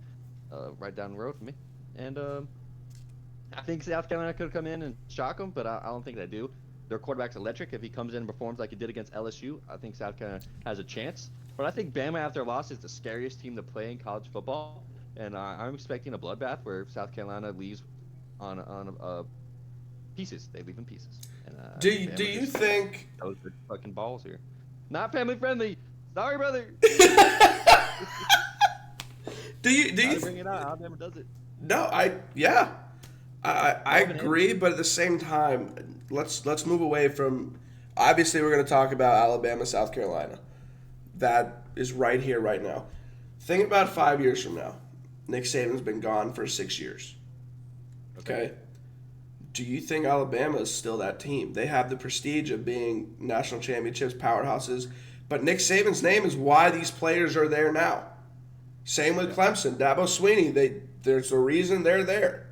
right down the road from me. And I think South Carolina could come in and shock them, but I don't think they do. Their quarterback's electric. If he comes in and performs like he did against LSU, I think South Carolina has a chance. But I think Bama, after a loss, is the scariest team to play in college football. And I'm expecting a bloodbath where South Carolina leaves on pieces. They leave in pieces. And, Do you think those are fucking balls here? Not family friendly. Sorry, brother. do you bring it out? Alabama does it. No, I agree, but at the same time, let's move away from. Obviously, we're going to talk about Alabama, South Carolina. That is right here, right now. Think about 5 years from now. Nick Saban's been gone for 6 years. Okay. Do you think Alabama is still that team? They have the prestige of being national championships, powerhouses, but Nick Saban's name is why these players are there now. Same with Clemson, Dabo Swinney. There's a reason they're there.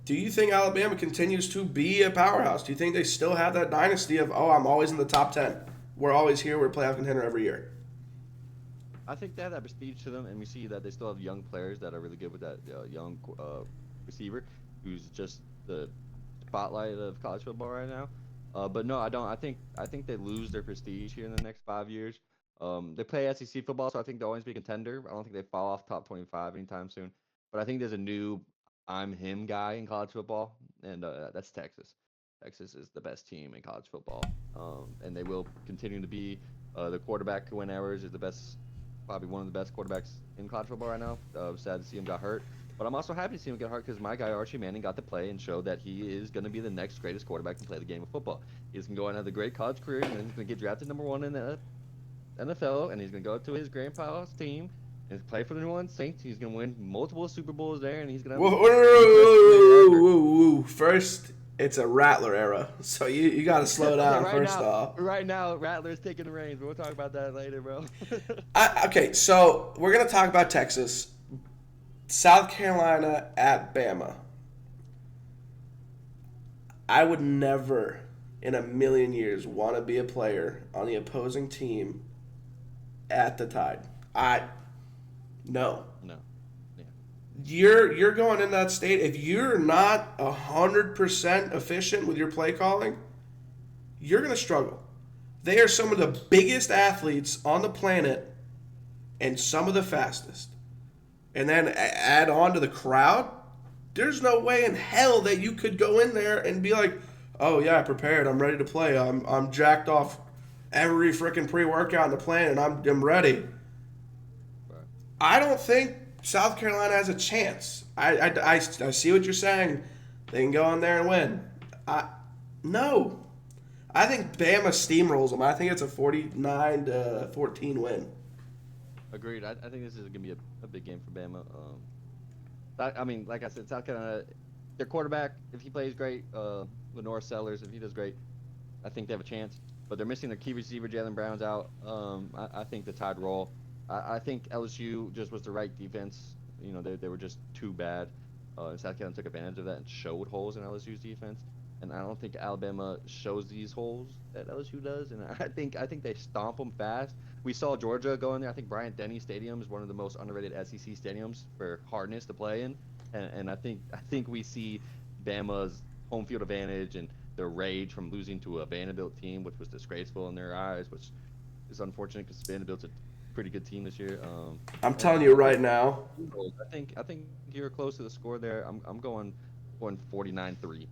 Do you think Alabama continues to be a powerhouse? Do you think they still have that dynasty of, I'm always in the top 10. We're always here. We're a playoff contender every year. I think they have that prestige to them, and we see that they still have young players that are really good with that young receiver who's just the spotlight of college football right now. But no, I don't. I think they lose their prestige here in the next 5 years. They play SEC football, so I think they'll always be a contender. I don't think they fall off top 25 anytime soon. But I think there's a new I'm him guy in college football, and that's Texas. Texas is the best team in college football, and they will continue to be. The quarterback, Win Ewers, is the best, probably one of the best quarterbacks in college football right now. Sad to see him got hurt. But I'm also happy to see him get hurt because my guy Archie Manning got to play and show that he is going to be the next greatest quarterback to play the game of football. He's going to go and have a great college career, and then he's going to get drafted #1 in the NFL, and he's going to go to his grandpa's team and play for the New Orleans Saints. He's going to win multiple Super Bowls there, and he's going to have whoa. First, it's a Rattler era, so you got to slow down off. Right now, Rattler's taking the reins, but we'll talk about that later, bro. Okay, so we're going to talk about Texas. South Carolina at Bama. I would never in a million years want to be a player on the opposing team at the Tide. No. Yeah. You're going in that state. If you're not 100% efficient with your play calling, you're going to struggle. They are some of the biggest athletes on the planet and some of the fastest. And then add on to the crowd, there's no way in hell that you could go in there and be like, oh yeah, prepared, I'm ready to play. I'm jacked off every freaking pre-workout in the planet, and I'm ready. Right. I don't think South Carolina has a chance. I see what you're saying. They can go in there and win. No. I think Bama steamrolls them. I think it's a 49-14 win. Agreed. I think this is going to be a big game for Bama. I mean, like I said, South Carolina, their quarterback, if he plays great, Lenore Sellers, if he does great, I think they have a chance. But they're missing their key receiver, Jalen Brown's out. I think the Tide roll. I think LSU just was the right defense. They were just too bad. South Carolina took advantage of that and showed holes in LSU's defense. And I don't think Alabama shows these holes that LSU does. And I think they stomp them fast. We saw Georgia go in there. I think Bryant Denny Stadium is one of the most underrated SEC stadiums for hardness to play in. And I think we see Bama's home field advantage and their rage from losing to a Vanderbilt team, which was disgraceful in their eyes, which is unfortunate because Vanderbilt's a pretty good team this year. I'm telling you right now. I think you're close to the score there. I'm going 49-3.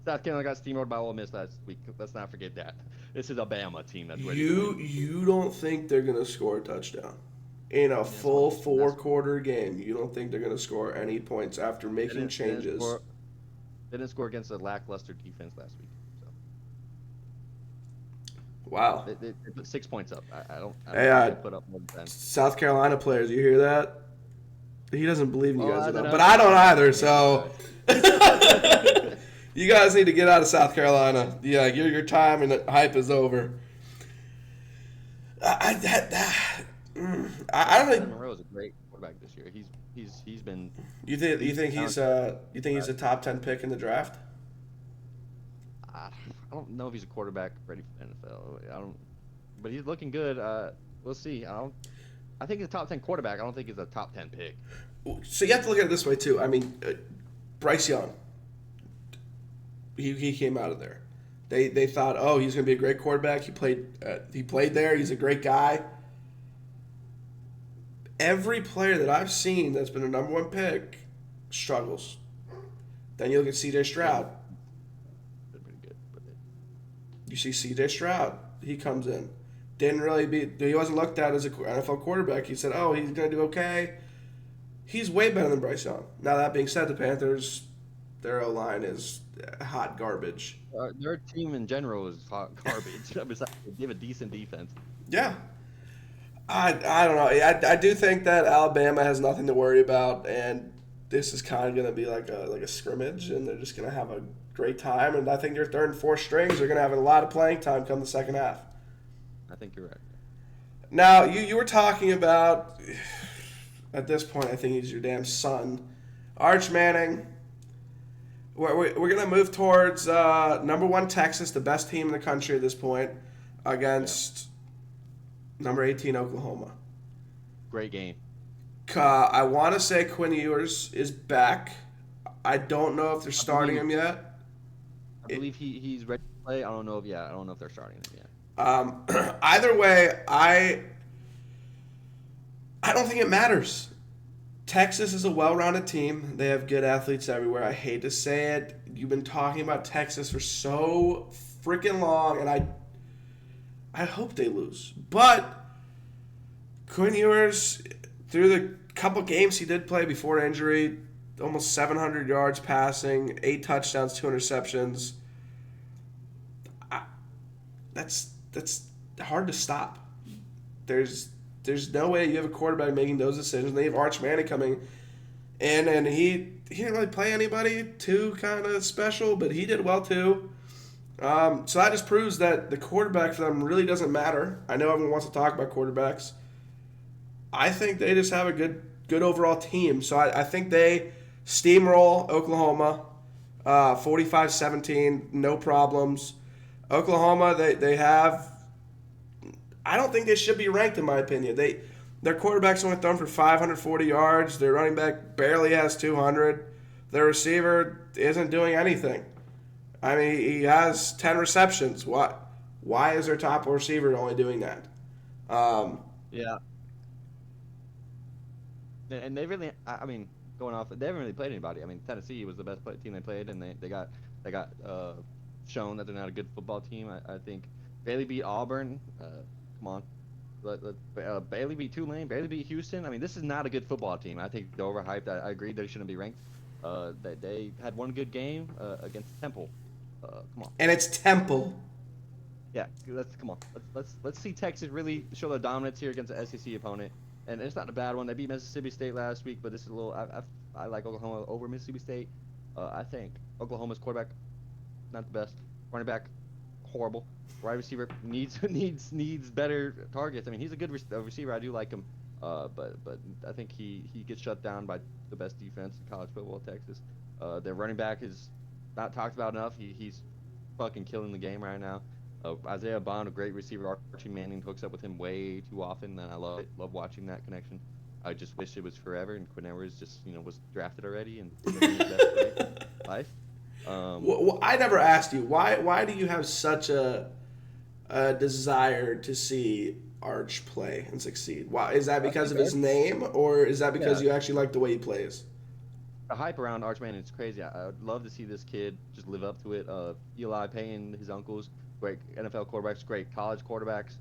South Carolina got steamrolled by Ole Miss last week. Let's not forget that. This is a Bama team that's ready to You win. you don't think they're gonna score a touchdown in a That's full fine. That's four-quarter game? You don't think they're gonna score any points after they making didn't changes? score. They didn't score against a lackluster defense last week. So Wow. they put 6 points up. I don't Hey, think they'll put up more than 10. South Carolina players, you hear that? He doesn't believe in you Oh, guys as an enough, but I don't outsider, either. maybe So so. you guys need to get out of South Carolina. Yeah, your time and the hype is over. I that, that I don't think Monroe is a great quarterback this year. He's been you think he's talented. you think he's a top 10 pick in the draft? I don't know if he's a quarterback ready for the NFL. I don't, but he's looking good. We'll see. I think he's a top 10 quarterback. I don't think he's a top 10 pick. So you have to look at it this way too. I mean, Bryce Young, he came out of there. They thought, oh, he's going to be a great quarterback. He played there. He's a great guy. Every player that I've seen that's been a number one pick struggles. Then you look at C.J. Stroud. They're pretty good, but You see C.J. Stroud. He comes in. Didn't really be. He wasn't looked at as an NFL quarterback. He said, oh, he's going to do okay. He's way better than Bryce Young. Now, that being said, the Panthers, their O-line is hot garbage. their team in general is hot garbage. Besides, they have a decent defense. Yeah. I don't know. I do think that Alabama has nothing to worry about, and this is kind of going to be like a scrimmage, and they're just going to have a great time. And I think their third and fourth strings are going to have a lot of playing time come the second half. I think you're right. Now, you were talking about, at this point, I think he's your damn son, Arch Manning. We're going to move towards number one Texas, the best team in the country at this point, against number 18 Oklahoma. Great game. I want to say Quinn Ewers is back. I don't know if they're starting him yet. I believe he's ready to play. I don't know if they're starting him yet. Either way, I don't think it matters. Texas is a well-rounded team. They have good athletes everywhere. I hate to say it. You've been talking about Texas for so freaking long, and I hope they lose. But Quinn Ewers, through the couple games he did play before injury, almost 700 yards passing, 8 touchdowns, 2 interceptions. That's hard to stop. There's no way you have a quarterback making those decisions. They have Arch Manning coming in, and he didn't really play anybody too kind of special, but he did well too. So that just proves that the quarterback for them really doesn't matter. I know everyone wants to talk about quarterbacks. I think they just have a good overall team. So I think they steamroll Oklahoma 45-17, no problems. Oklahoma, they have. I don't think they should be ranked, in my opinion. Their quarterback's only thrown for 540 yards. Their running back barely has 200. Their receiver isn't doing anything. I mean, he has 10 receptions. Why is their top receiver only doing that? Yeah. And they really, I mean, going off, they haven't really played anybody. I mean, Tennessee was the best team they played, and they got shown that they're not a good football team. I think Bailey beat Auburn. Come on. Bailey beat Tulane. Bailey beat Houston. I mean, this is not a good football team. I think they're overhyped. I agree they shouldn't be ranked. They had one good game against Temple. Come on. And it's Temple. Yeah, come on. Let's see Texas really show their dominance here against an SEC opponent. And it's not a bad one. They beat Mississippi State last week, but this is a little. I like Oklahoma over Mississippi State. I think Oklahoma's quarterback not the best. Running back horrible. Wide receiver needs better targets. I mean, he's a good receiver. I do like him. But I think he gets shut down by the best defense in college football, Texas. Their running back is not talked about enough. He's fucking killing the game right now. Isaiah Bond, a great receiver. Archie Manning hooks up with him way too often, and I love it. Love watching that connection. I just wish it was forever, and Quinn Ewers just was drafted already and living his best life. Well, I never asked you why do you have such a desire to see Arch play and succeed? Why is that because of his name, or is that because you actually like the way he plays? The hype around Arch Manning is crazy. I would love to see this kid just live up to it. Eli paying his uncles great NFL quarterbacks, great college quarterbacks.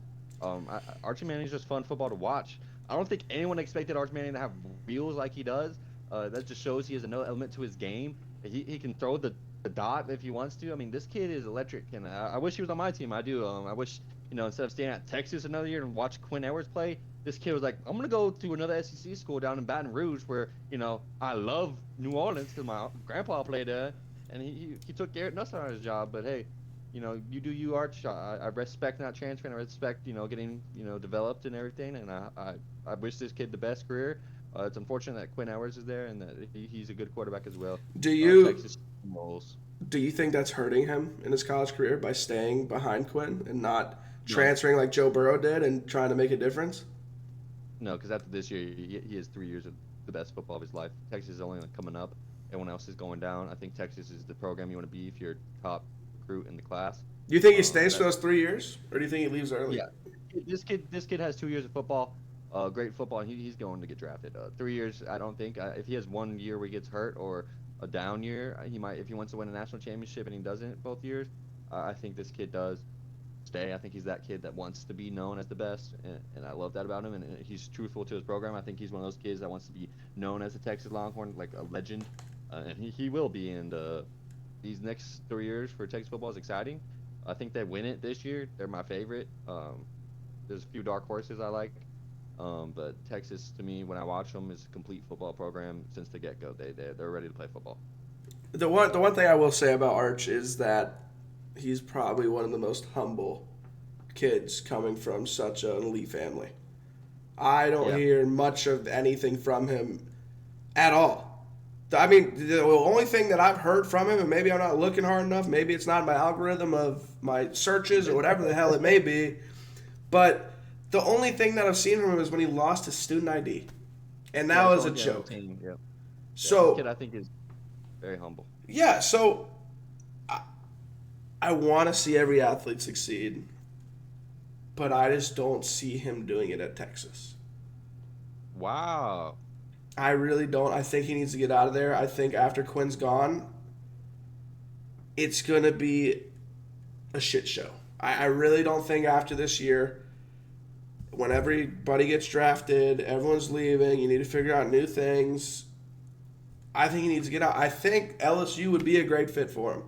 Archie Manning's just fun football to watch. I don't think anyone expected Archie Manning to have wheels like he does. That just shows he has another element to his game. He can throw the dot if he wants to. I mean, this kid is electric, and I wish he was on my team. I do. I wish, instead of staying at Texas another year and watch Quinn Ewers play, this kid was like, I'm gonna go to another SEC school down in Baton Rouge, where I love New Orleans because my grandpa played there, and he took Garrett Nuss on his job. But hey, you do you, Arch. I respect not transferring. I respect getting developed and everything, and I wish this kid the best career. It's unfortunate that Quinn Ewers is there and that he's a good quarterback as well. Texas rolls. Do you think that's hurting him in his college career by staying behind Quinn and not transferring like Joe Burrow did and trying to make a difference? No, because after this year, he has 3 years of the best football of his life. Texas is only coming up. Everyone else is going down. I think Texas is the program you want to be if you're top recruit in the class. Do you think he stays for those 3 years, or do you think he leaves early? Yeah, this kid has 2 years of football, great football, and he's going to get drafted. 3 years, I don't think. If he has 1 year where he gets hurt or a down year, he might. If he wants to win a national championship and he doesn't both years, I think this kid does stay. I think he's that kid that wants to be known as the best, and I love that about him. And he's truthful to his program. I think he's one of those kids that wants to be known as a Texas Longhorn, like a legend, and he will be. And these next 3 years for Texas football is exciting. I think they win it this year. They're my favorite. There's a few dark horses I like, but Texas, to me, when I watch them, is a complete football program since the get-go. They're ready to play football. The one thing I will say about Arch is that he's probably one of the most humble kids coming from such an elite family. I don't hear much of anything from him at all. I mean, the only thing that I've heard from him, and maybe I'm not looking hard enough, maybe it's not in my algorithm of my searches or whatever the hell it may be, but the only thing that I've seen from him is when he lost his student ID. And that was a joke. Yeah. So, this kid, I think, is very humble. Yeah, so I want to see every athlete succeed, but I just don't see him doing it at Texas. Wow. I really don't. I think he needs to get out of there. I think after Quinn's gone, it's going to be a shit show. I really don't think after this year, when everybody gets drafted, everyone's leaving, you need to figure out new things. I think he needs to get out. I think LSU would be a great fit for him.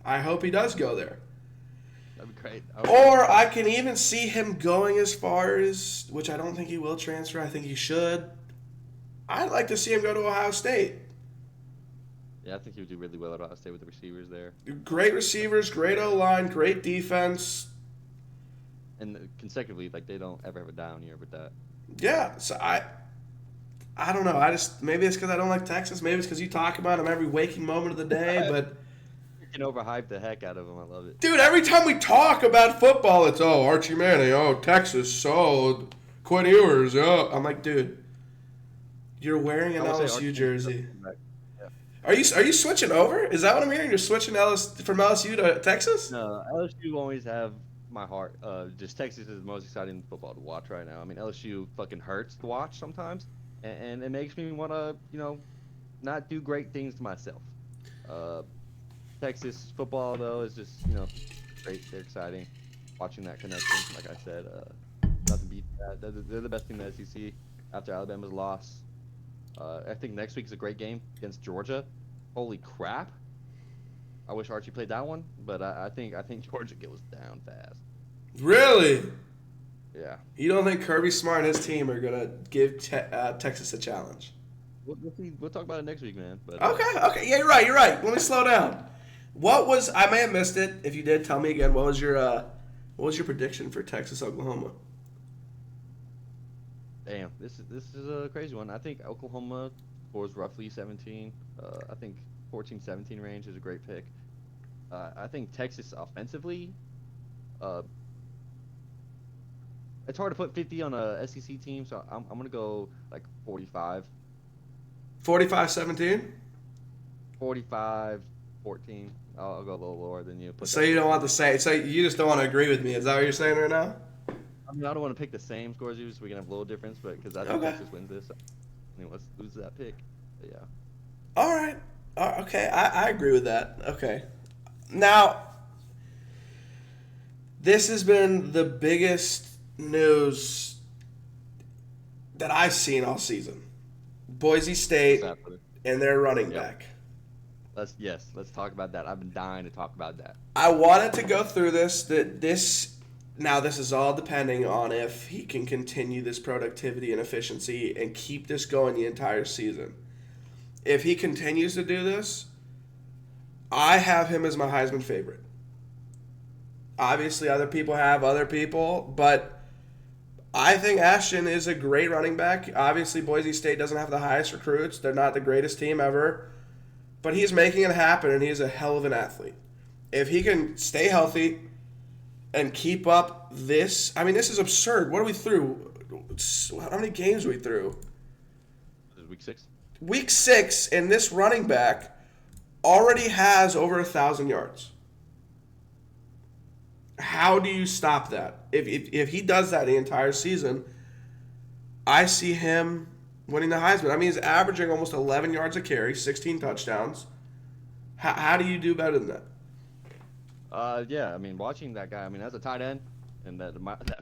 I hope he does go there. That'd be great. Or I can even see him going as far as, which I don't think he will transfer. I think he should. I'd like to see him go to Ohio State. Yeah, I think he would do really well at Ohio State with the receivers there. Great receivers, great O-line, great defense. And consecutively, like, they don't ever have a down year with that. Yeah, so I don't know. Maybe it's because I don't like Texas. Maybe it's because you talk about him every waking moment of the day, but You can overhype the heck out of him. I love it. dude, every time we talk about football, it's, Archie Manning, Texas, Quinn Ewers, I'm like, dude, you're wearing an LSU jersey. Yeah. Are you switching over? Is that what I'm hearing? You're switching from LSU to Texas? No, LSU always have my heart. Just Texas is the most exciting football to watch right now. I mean, LSU fucking hurts to watch sometimes, and it makes me want to, not do great things to myself. Texas football, though, is just, great. They're exciting. Watching that connection, like I said, nothing beats that. They're the best team in the SEC after Alabama's loss. I think next week is a great game against Georgia. Holy crap! I wish Archie played that one, but I think Georgia goes down fast. Really? Yeah. You don't think Kirby Smart and his team are gonna give Texas a challenge? We'll talk about it next week, man. But Okay. Yeah, you're right. Let me slow down. I may have missed it. If you did, tell me again. What was your prediction for Texas Oklahoma? Damn, this is a crazy one. I think Oklahoma scores roughly 17. I think 14-17 range is a great pick. I think Texas offensively, it's hard to put 50 on a SEC team, so I'm gonna go like 45. 45-17? 45-14. I'll go a little lower than you. So you don't want to say. So you just don't want to agree with me. Is that what you're saying right now? I mean, I don't want to pick the same scores as you, so we can have a little difference, but because I think Texas wins this, let's lose that pick. But yeah. All right. Okay, I agree with that. Okay. Now, This has been the biggest news that I've seen all season. Boise What's State that, brother? and their running Yep. back. Let's talk about that. I've been dying to talk about that. I wanted to go through this. Now this is all depending on if he can continue this productivity and efficiency and keep this going the entire season. If he continues to do this, I have him as my Heisman favorite. Obviously, other people have other people, but I think Ashton is a great running back. Obviously, Boise State doesn't have the highest recruits. They're not the greatest team ever, but he's making it happen, and he's a hell of an athlete. If he can stay healthy and keep up this, I mean, this is absurd. What are we through? How many games are we through? This is week 6. Week 6, and this running back already has over 1,000 yards. How do you stop that? If he does that the entire season, I see him winning the Heisman. I mean, he's averaging almost 11 yards a carry, 16 touchdowns. How do you do better than that? Yeah, I mean, watching that guy, I mean, as a tight end, and that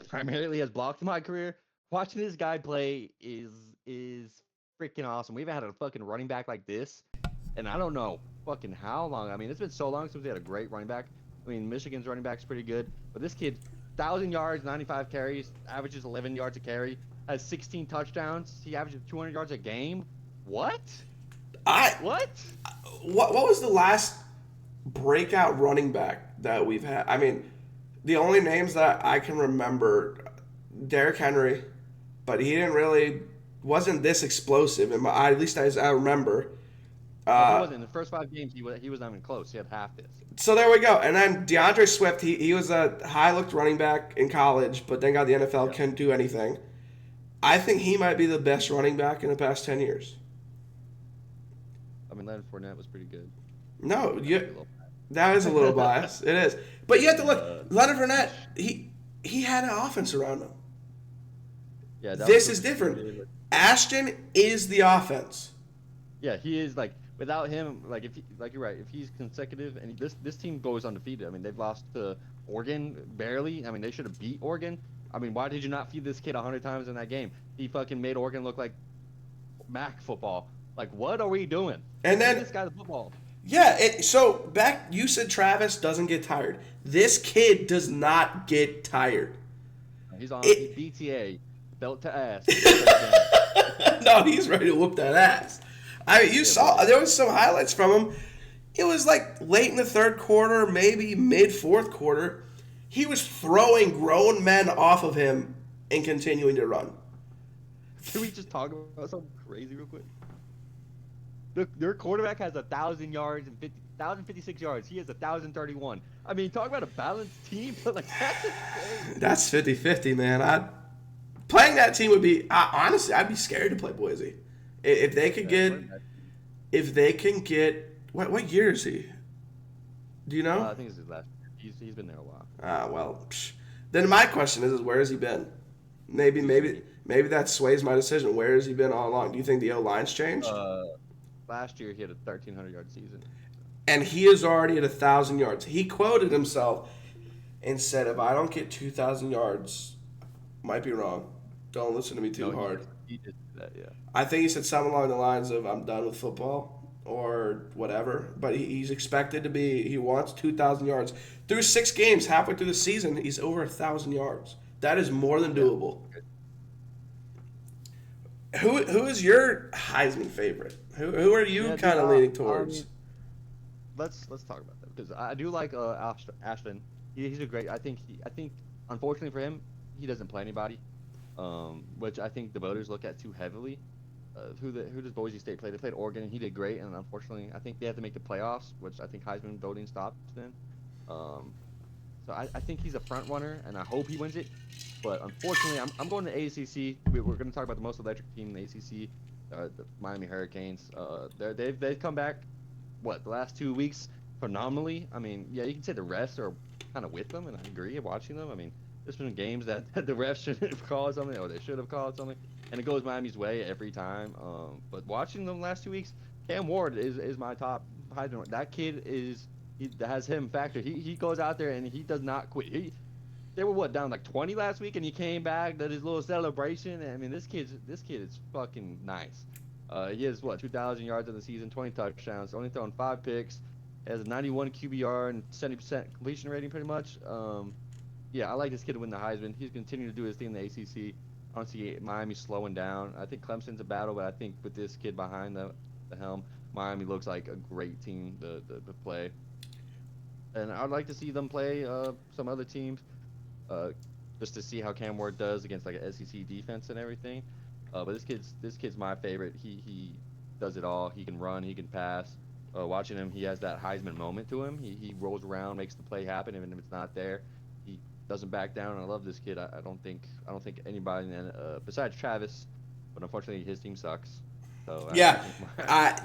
primarily has blocked my career, watching this guy play is freaking awesome. We haven't had a fucking running back like this, and I don't know fucking how long. I mean, it's been so long since we had a great running back. I mean, Michigan's running back's pretty good, but this kid, 1,000 yards, 95 carries, averages 11 yards a carry, has 16 touchdowns. He averages 200 yards a game. What? I What? what was the last breakout running back that we've had? I mean, the only names that I can remember, Derrick Henry, but he didn't really wasn't this explosive. At least as I remember. He wasn't in the first 5 games. He was not even close. He had half this. So there we go. And then DeAndre Swift, he was a high-looked running back in college, but then got the NFL, couldn't do anything. I think he might be the best running back in the past 10 years. I mean, Leonard Fournette was pretty good. No, that is a little biased. It is. But you have to look. Leonard Fournette, he had an offense around him. Yeah, This is different. Ashton is the offense. Yeah, he is like without him. Like you're right. If he's consecutive and this team goes undefeated. I mean, they've lost to Oregon barely. I mean, they should have beat Oregon. I mean, why did you not feed this kid 100 times in that game? He fucking made Oregon look like MAC football. Like, what are we doing? And then Feed this guy the football. yeah. So back, you said Travis doesn't get tired. This kid does not get tired. He's on It- BTA, belt to ass. No, he's ready to whoop that ass. I mean, you saw there was some highlights from him. It was like late in the third quarter, maybe mid fourth quarter. He was throwing grown men off of him and continuing to run. Can we just talk about something crazy real quick? Their quarterback has 1,000 yards and 1,056 yards. He has 1,031. I mean, talk about a balanced team, but like that's insane. That's 50-50, man. Playing that team would be honestly, I'd be scared to play Boise. If they could get, what year is he? Do you know? I think it's his last year. He's been there a while. Well, then my question is where has he been? Maybe that sways my decision. Where has he been all along? Do you think the O-line's changed? Last year he had a 1,300-yard season. And he is already at 1,000 yards. He quoted himself and said, "If I don't get 2,000 yards, might be wrong. Don't listen to me too hard." He did do that, yeah. I think he said something along the lines of, "I'm done with football," or whatever. But he's expected to be. He wants 2,000 yards through 6 games. Halfway through the season, he's over 1,000 yards. That is more than doable. Who is your Heisman favorite? Who are you kind of leaning towards? Let's talk about that because I do like Ashton. He's a great. I think unfortunately for him, he doesn't play anybody, which I think the voters look at too heavily. Who does Boise State play? They played Oregon and he did great, and unfortunately, I think they have to make the playoffs, which I think Heisman voting stops then. So I think he's a front runner, and I hope he wins it. But unfortunately, I'm going to ACC. We're going to talk about the most electric team in the ACC, the Miami Hurricanes. They've come back, the last 2 weeks phenomenally. I mean, yeah, you can say the refs are kind of with them, and I agree watching them. I mean, there's been games that the refs shouldn't have called something, or they should have called something, and it goes Miami's way every time. But watching them last 2 weeks, Cam Ward is my top Heisman. That kid has him factor. He goes out there and he does not quit. they were what down like 20 last week, and he came back, did his little celebration. I mean, this kid is fucking nice. He has what 2,000 yards in the season, 20 touchdowns, only throwing 5 picks, has a 91 QBR and 70% completion rating, pretty much. Yeah, I like this kid to win the Heisman. He's continuing to do his thing in the ACC. I don't see Miami slowing down. I think Clemson's a battle, but I think with this kid behind the helm, Miami looks like a great team to play. And I'd like to see them play some other teams, just to see how Cam Ward does against like an SEC defense and everything. But this kid's my favorite. He does it all. He can run. He can pass. Watching him, he has that Heisman moment to him. He rolls around, makes the play happen, even if it's not there. He doesn't back down. And I love this kid. I don't think anybody besides Travis, but unfortunately his team sucks. So yeah,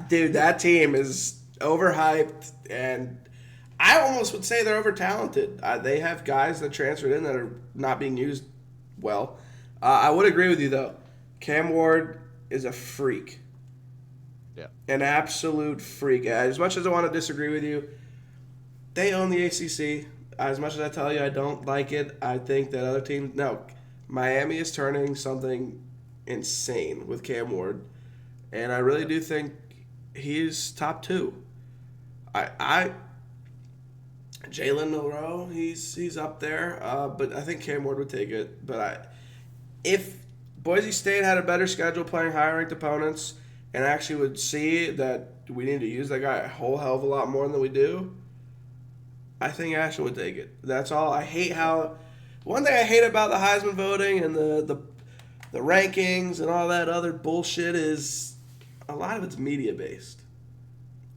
dude, that team is overhyped, and I almost would say they're over talented. They have guys that transferred in that are not being used well. I would agree with you though. Cam Ward is a freak. Yeah. An absolute freak. As much as I want to disagree with you, they own the ACC. As much as I tell you I don't like it, I think that other teams. No, Miami is turning something insane with Cam Ward, and I really do think he's top two. I Jalen Milroe, he's up there, but I think Cam Ward would take it. But if Boise State had a better schedule playing higher ranked opponents, and actually would see that we need to use that guy a whole hell of a lot more than we do, I think Ashton would take it. That's all. I hate how. One thing I hate about the Heisman voting and the rankings and all that other bullshit is a lot of it's media based.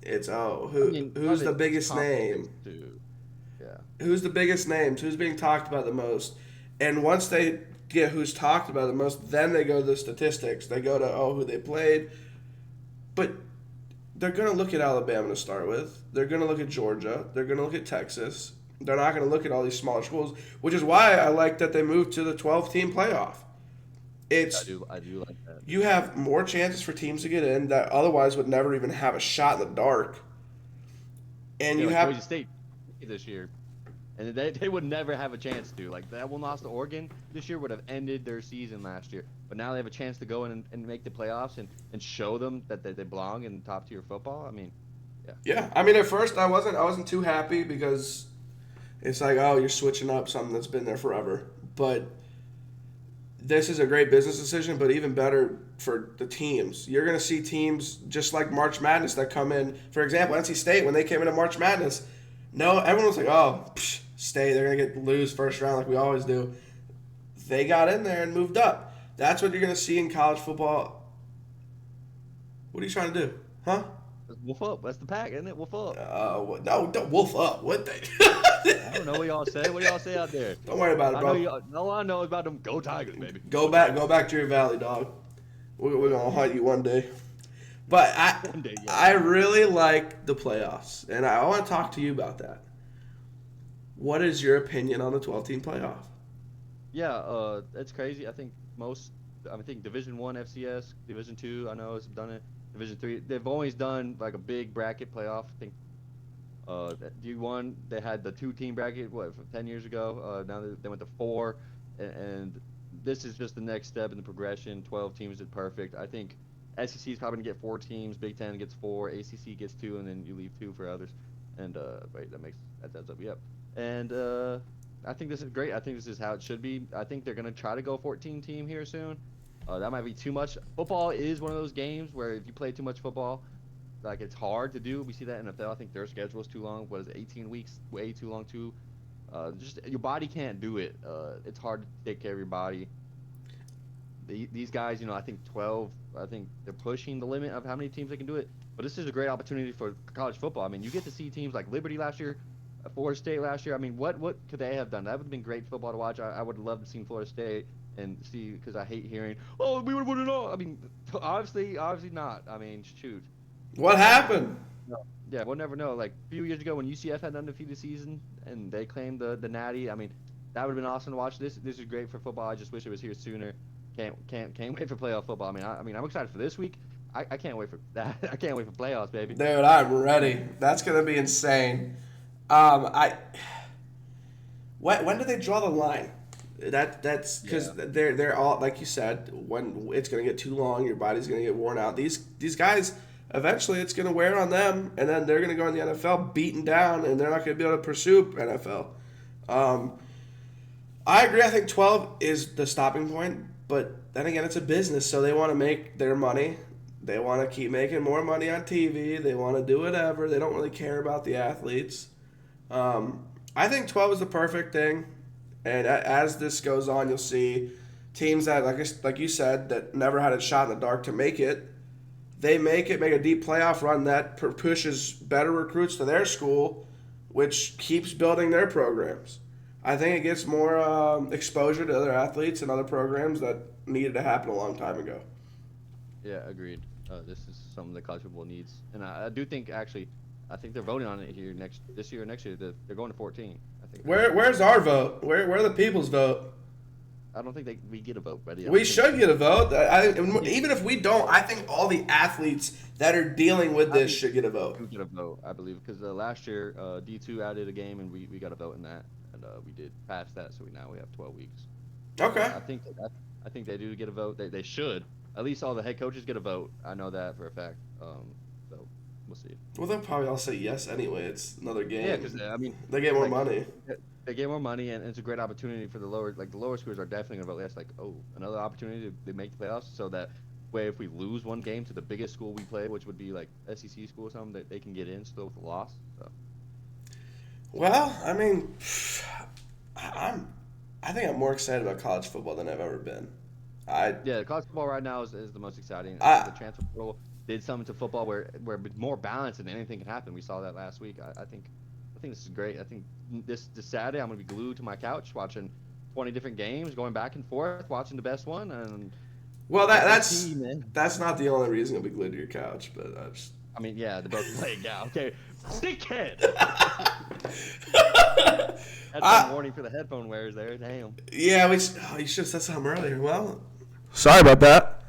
It's who's the biggest name? Yeah. Who's the biggest names? Who's being talked about the most? And once they get who's talked about the most, then they go to the statistics. They go to who they played. But they're going to look at Alabama to start with. They're going to look at Georgia. They're going to look at Texas. They're not going to look at all these smaller schools, which is why I like that they moved to the 12-team playoff. I do like that. You have more chances for teams to get in that otherwise would never even have a shot in the dark. And you have Boise State this year, and they would never have a chance to. Like that one loss to Oregon this year would have ended their season last year. But now they have a chance to go in and make the playoffs and show them that they belong in top tier football. I mean, yeah. Yeah, I mean at first I wasn't too happy because it's like, you're switching up something that's been there forever. But this is a great business decision, but even better for the teams. You're going to see teams just like March Madness that come in. For example, NC State, when they came into March Madness, everyone was like, State, they're going to lose first round like we always do. They got in there and moved up. That's what you're going to see in college football. What are you trying to do? Huh? Wolf up. That's the pack, isn't it? Wolf up. No, don't wolf up. What they? I don't know what y'all say. What do y'all say out there? Don't worry about it, bro. All I know about them. Go Tigers, baby. Go back to your valley, dog. We're gonna hunt you one day. But I really like the playoffs, and I want to talk to you about that. What is your opinion on the 12-team playoff? Yeah, it's crazy. I think Division I FCS, Division II, I know has done it. Division III, they've always done like a big bracket playoff. I think D1, they had the 2-team bracket, from 10 years ago. Now they went to 4, and this is just the next step in the progression. 12 teams is perfect. I think SEC is probably going to get 4 teams, Big Ten gets 4, ACC gets 2, and then you leave 2 for others. And, that adds up, yep. And I think this is great. I think this is how it should be. I think they're going to try to go 14-team here soon. That might be too much. Football is one of those games where if you play too much football, like it's hard to do. We see that in NFL. I think their schedule is too long. What is it, 18 weeks? Way too long too. Just your body can't do it. It's hard to take care of your body. These guys, I think 12. I think they're pushing the limit of how many teams they can do it. But this is a great opportunity for college football. I mean, you get to see teams like Liberty last year, Florida State last year. I mean, what could they have done? That would have been great football to watch. I would love to see Florida State and see, because I hate hearing, we would have won it all. I mean, obviously not. I mean, shoot. What happened? Yeah, we'll never know. Like a few years ago when UCF had an undefeated season and they claimed the Natty, I mean, that would have been awesome to watch. This is great for football. I just wish it was here sooner. Can't wait for playoff football. I mean, I'm excited for this week. I can't wait for that. I can't wait for playoffs, baby. Dude, I'm ready. That's gonna be insane. What When do they draw the line? That's because Yeah. they're all like you said. When it's gonna get too long, your body's gonna get worn out. These guys eventually it's gonna wear on them, and then they're gonna go in the NFL beaten down, and they're not gonna be able to pursue NFL. Um, I agree. I think 12 is the stopping point, but then again, it's a business, so they want to make their money. They want to keep making more money on TV. They want to do whatever. They don't really care about the athletes. I think 12 is the perfect thing. And as this goes on, you'll see teams that, like you said, that never had a shot in the dark to make it. They make it, make a deep playoff run that pushes better recruits to their school, which keeps building their programs. I think it gets more exposure to other athletes and other programs that needed to happen a long time ago. Yeah, agreed. This is something that college football needs, and I do think actually, I think they're voting on it here this year or next year. They're going to 14. I think. Where's our vote? Where the people's vote? I don't think we get a vote, buddy. We should get a vote. Even if we don't, I think all the athletes that are dealing with this should get a vote. We get a vote, I believe, because last year D2 added a game and we got a vote in that, and we did pass that, so now we have 12 weeks. Okay. I think they do get a vote. They should. At least all the head coaches get a vote. I know that for a fact. So we'll see. Well, they'll probably all say yes anyway. It's another game. Yeah, because I mean they get more money. They get more money, and it's a great opportunity for the lower schools are definitely gonna vote. That's like, oh, another opportunity to make the playoffs, so that way if we lose one game to the biggest school we play, which would be like SEC school or something, that they can get in still with a loss. So. Well, I mean, I think I'm more excited about college football than I've ever been. Yeah, college football right now is the most exciting. The transfer portal did something to football where more balance and anything can happen. We saw that last week. I think this is great. I think this Saturday I'm gonna be glued to my couch watching 20 different games, going back and forth, watching the best one. And well, that's not the only reason you'll be glued to your couch, but I mean, yeah, the both playing. Yeah, okay, dickhead. Headphone warning for the headphone wearers there. Damn. Yeah, you should have said something earlier. Well, sorry about that.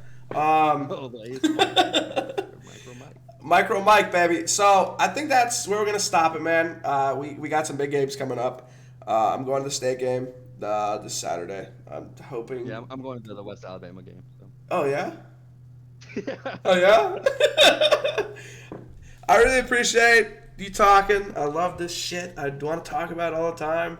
Micro Mike, baby. So I think that's where we're gonna stop it, man. We got some big games coming up. I'm going to the state game this Saturday. I'm hoping. Yeah, I'm going to the West Alabama game. So. Oh yeah. Oh yeah. I really appreciate you talking. I love this shit. I want to talk about it all the time.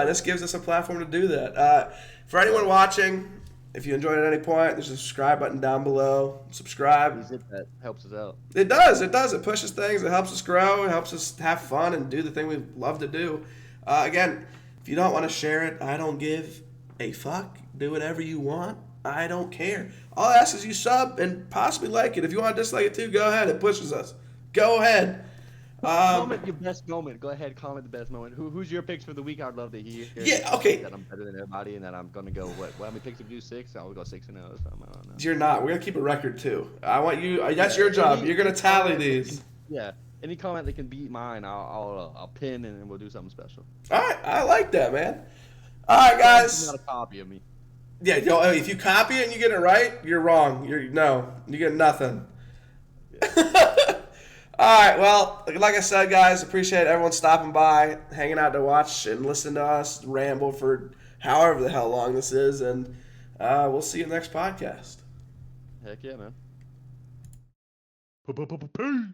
This gives us a platform to do that. For anyone watching, if you enjoyed at any point, there's a subscribe button down below. Subscribe. That helps us out. It does. It does. It pushes things. It helps us grow. It helps us have fun and do the thing we love to do. Again, if you don't want to share it, I don't give a fuck. Do whatever you want. I don't care. All I ask is you sub and possibly like it. If you want to dislike it too, go ahead. It pushes us. Go ahead. Comment your best moment. Go ahead, comment the best moment. Who's your picks for the week? I'd love to hear. Yeah, okay. That I'm better than everybody, and that I'm gonna go how many picks did you do? 6? I'll go 6-0 or something. I don't know. You're not. We're gonna keep a record too. I want you. That's your job. You're gonna tally these. Yeah. Any comment that can beat mine, I'll pin and we'll do something special. All right, I like that, man. All right, guys. Not a copy of me. Yeah, if you copy it and you get it right, you're wrong. You get nothing. Yeah. All right, well, like I said, guys, appreciate everyone stopping by, hanging out to watch and listen to us ramble for however the hell long this is, and we'll see you in the next podcast. Heck yeah, man. Peace.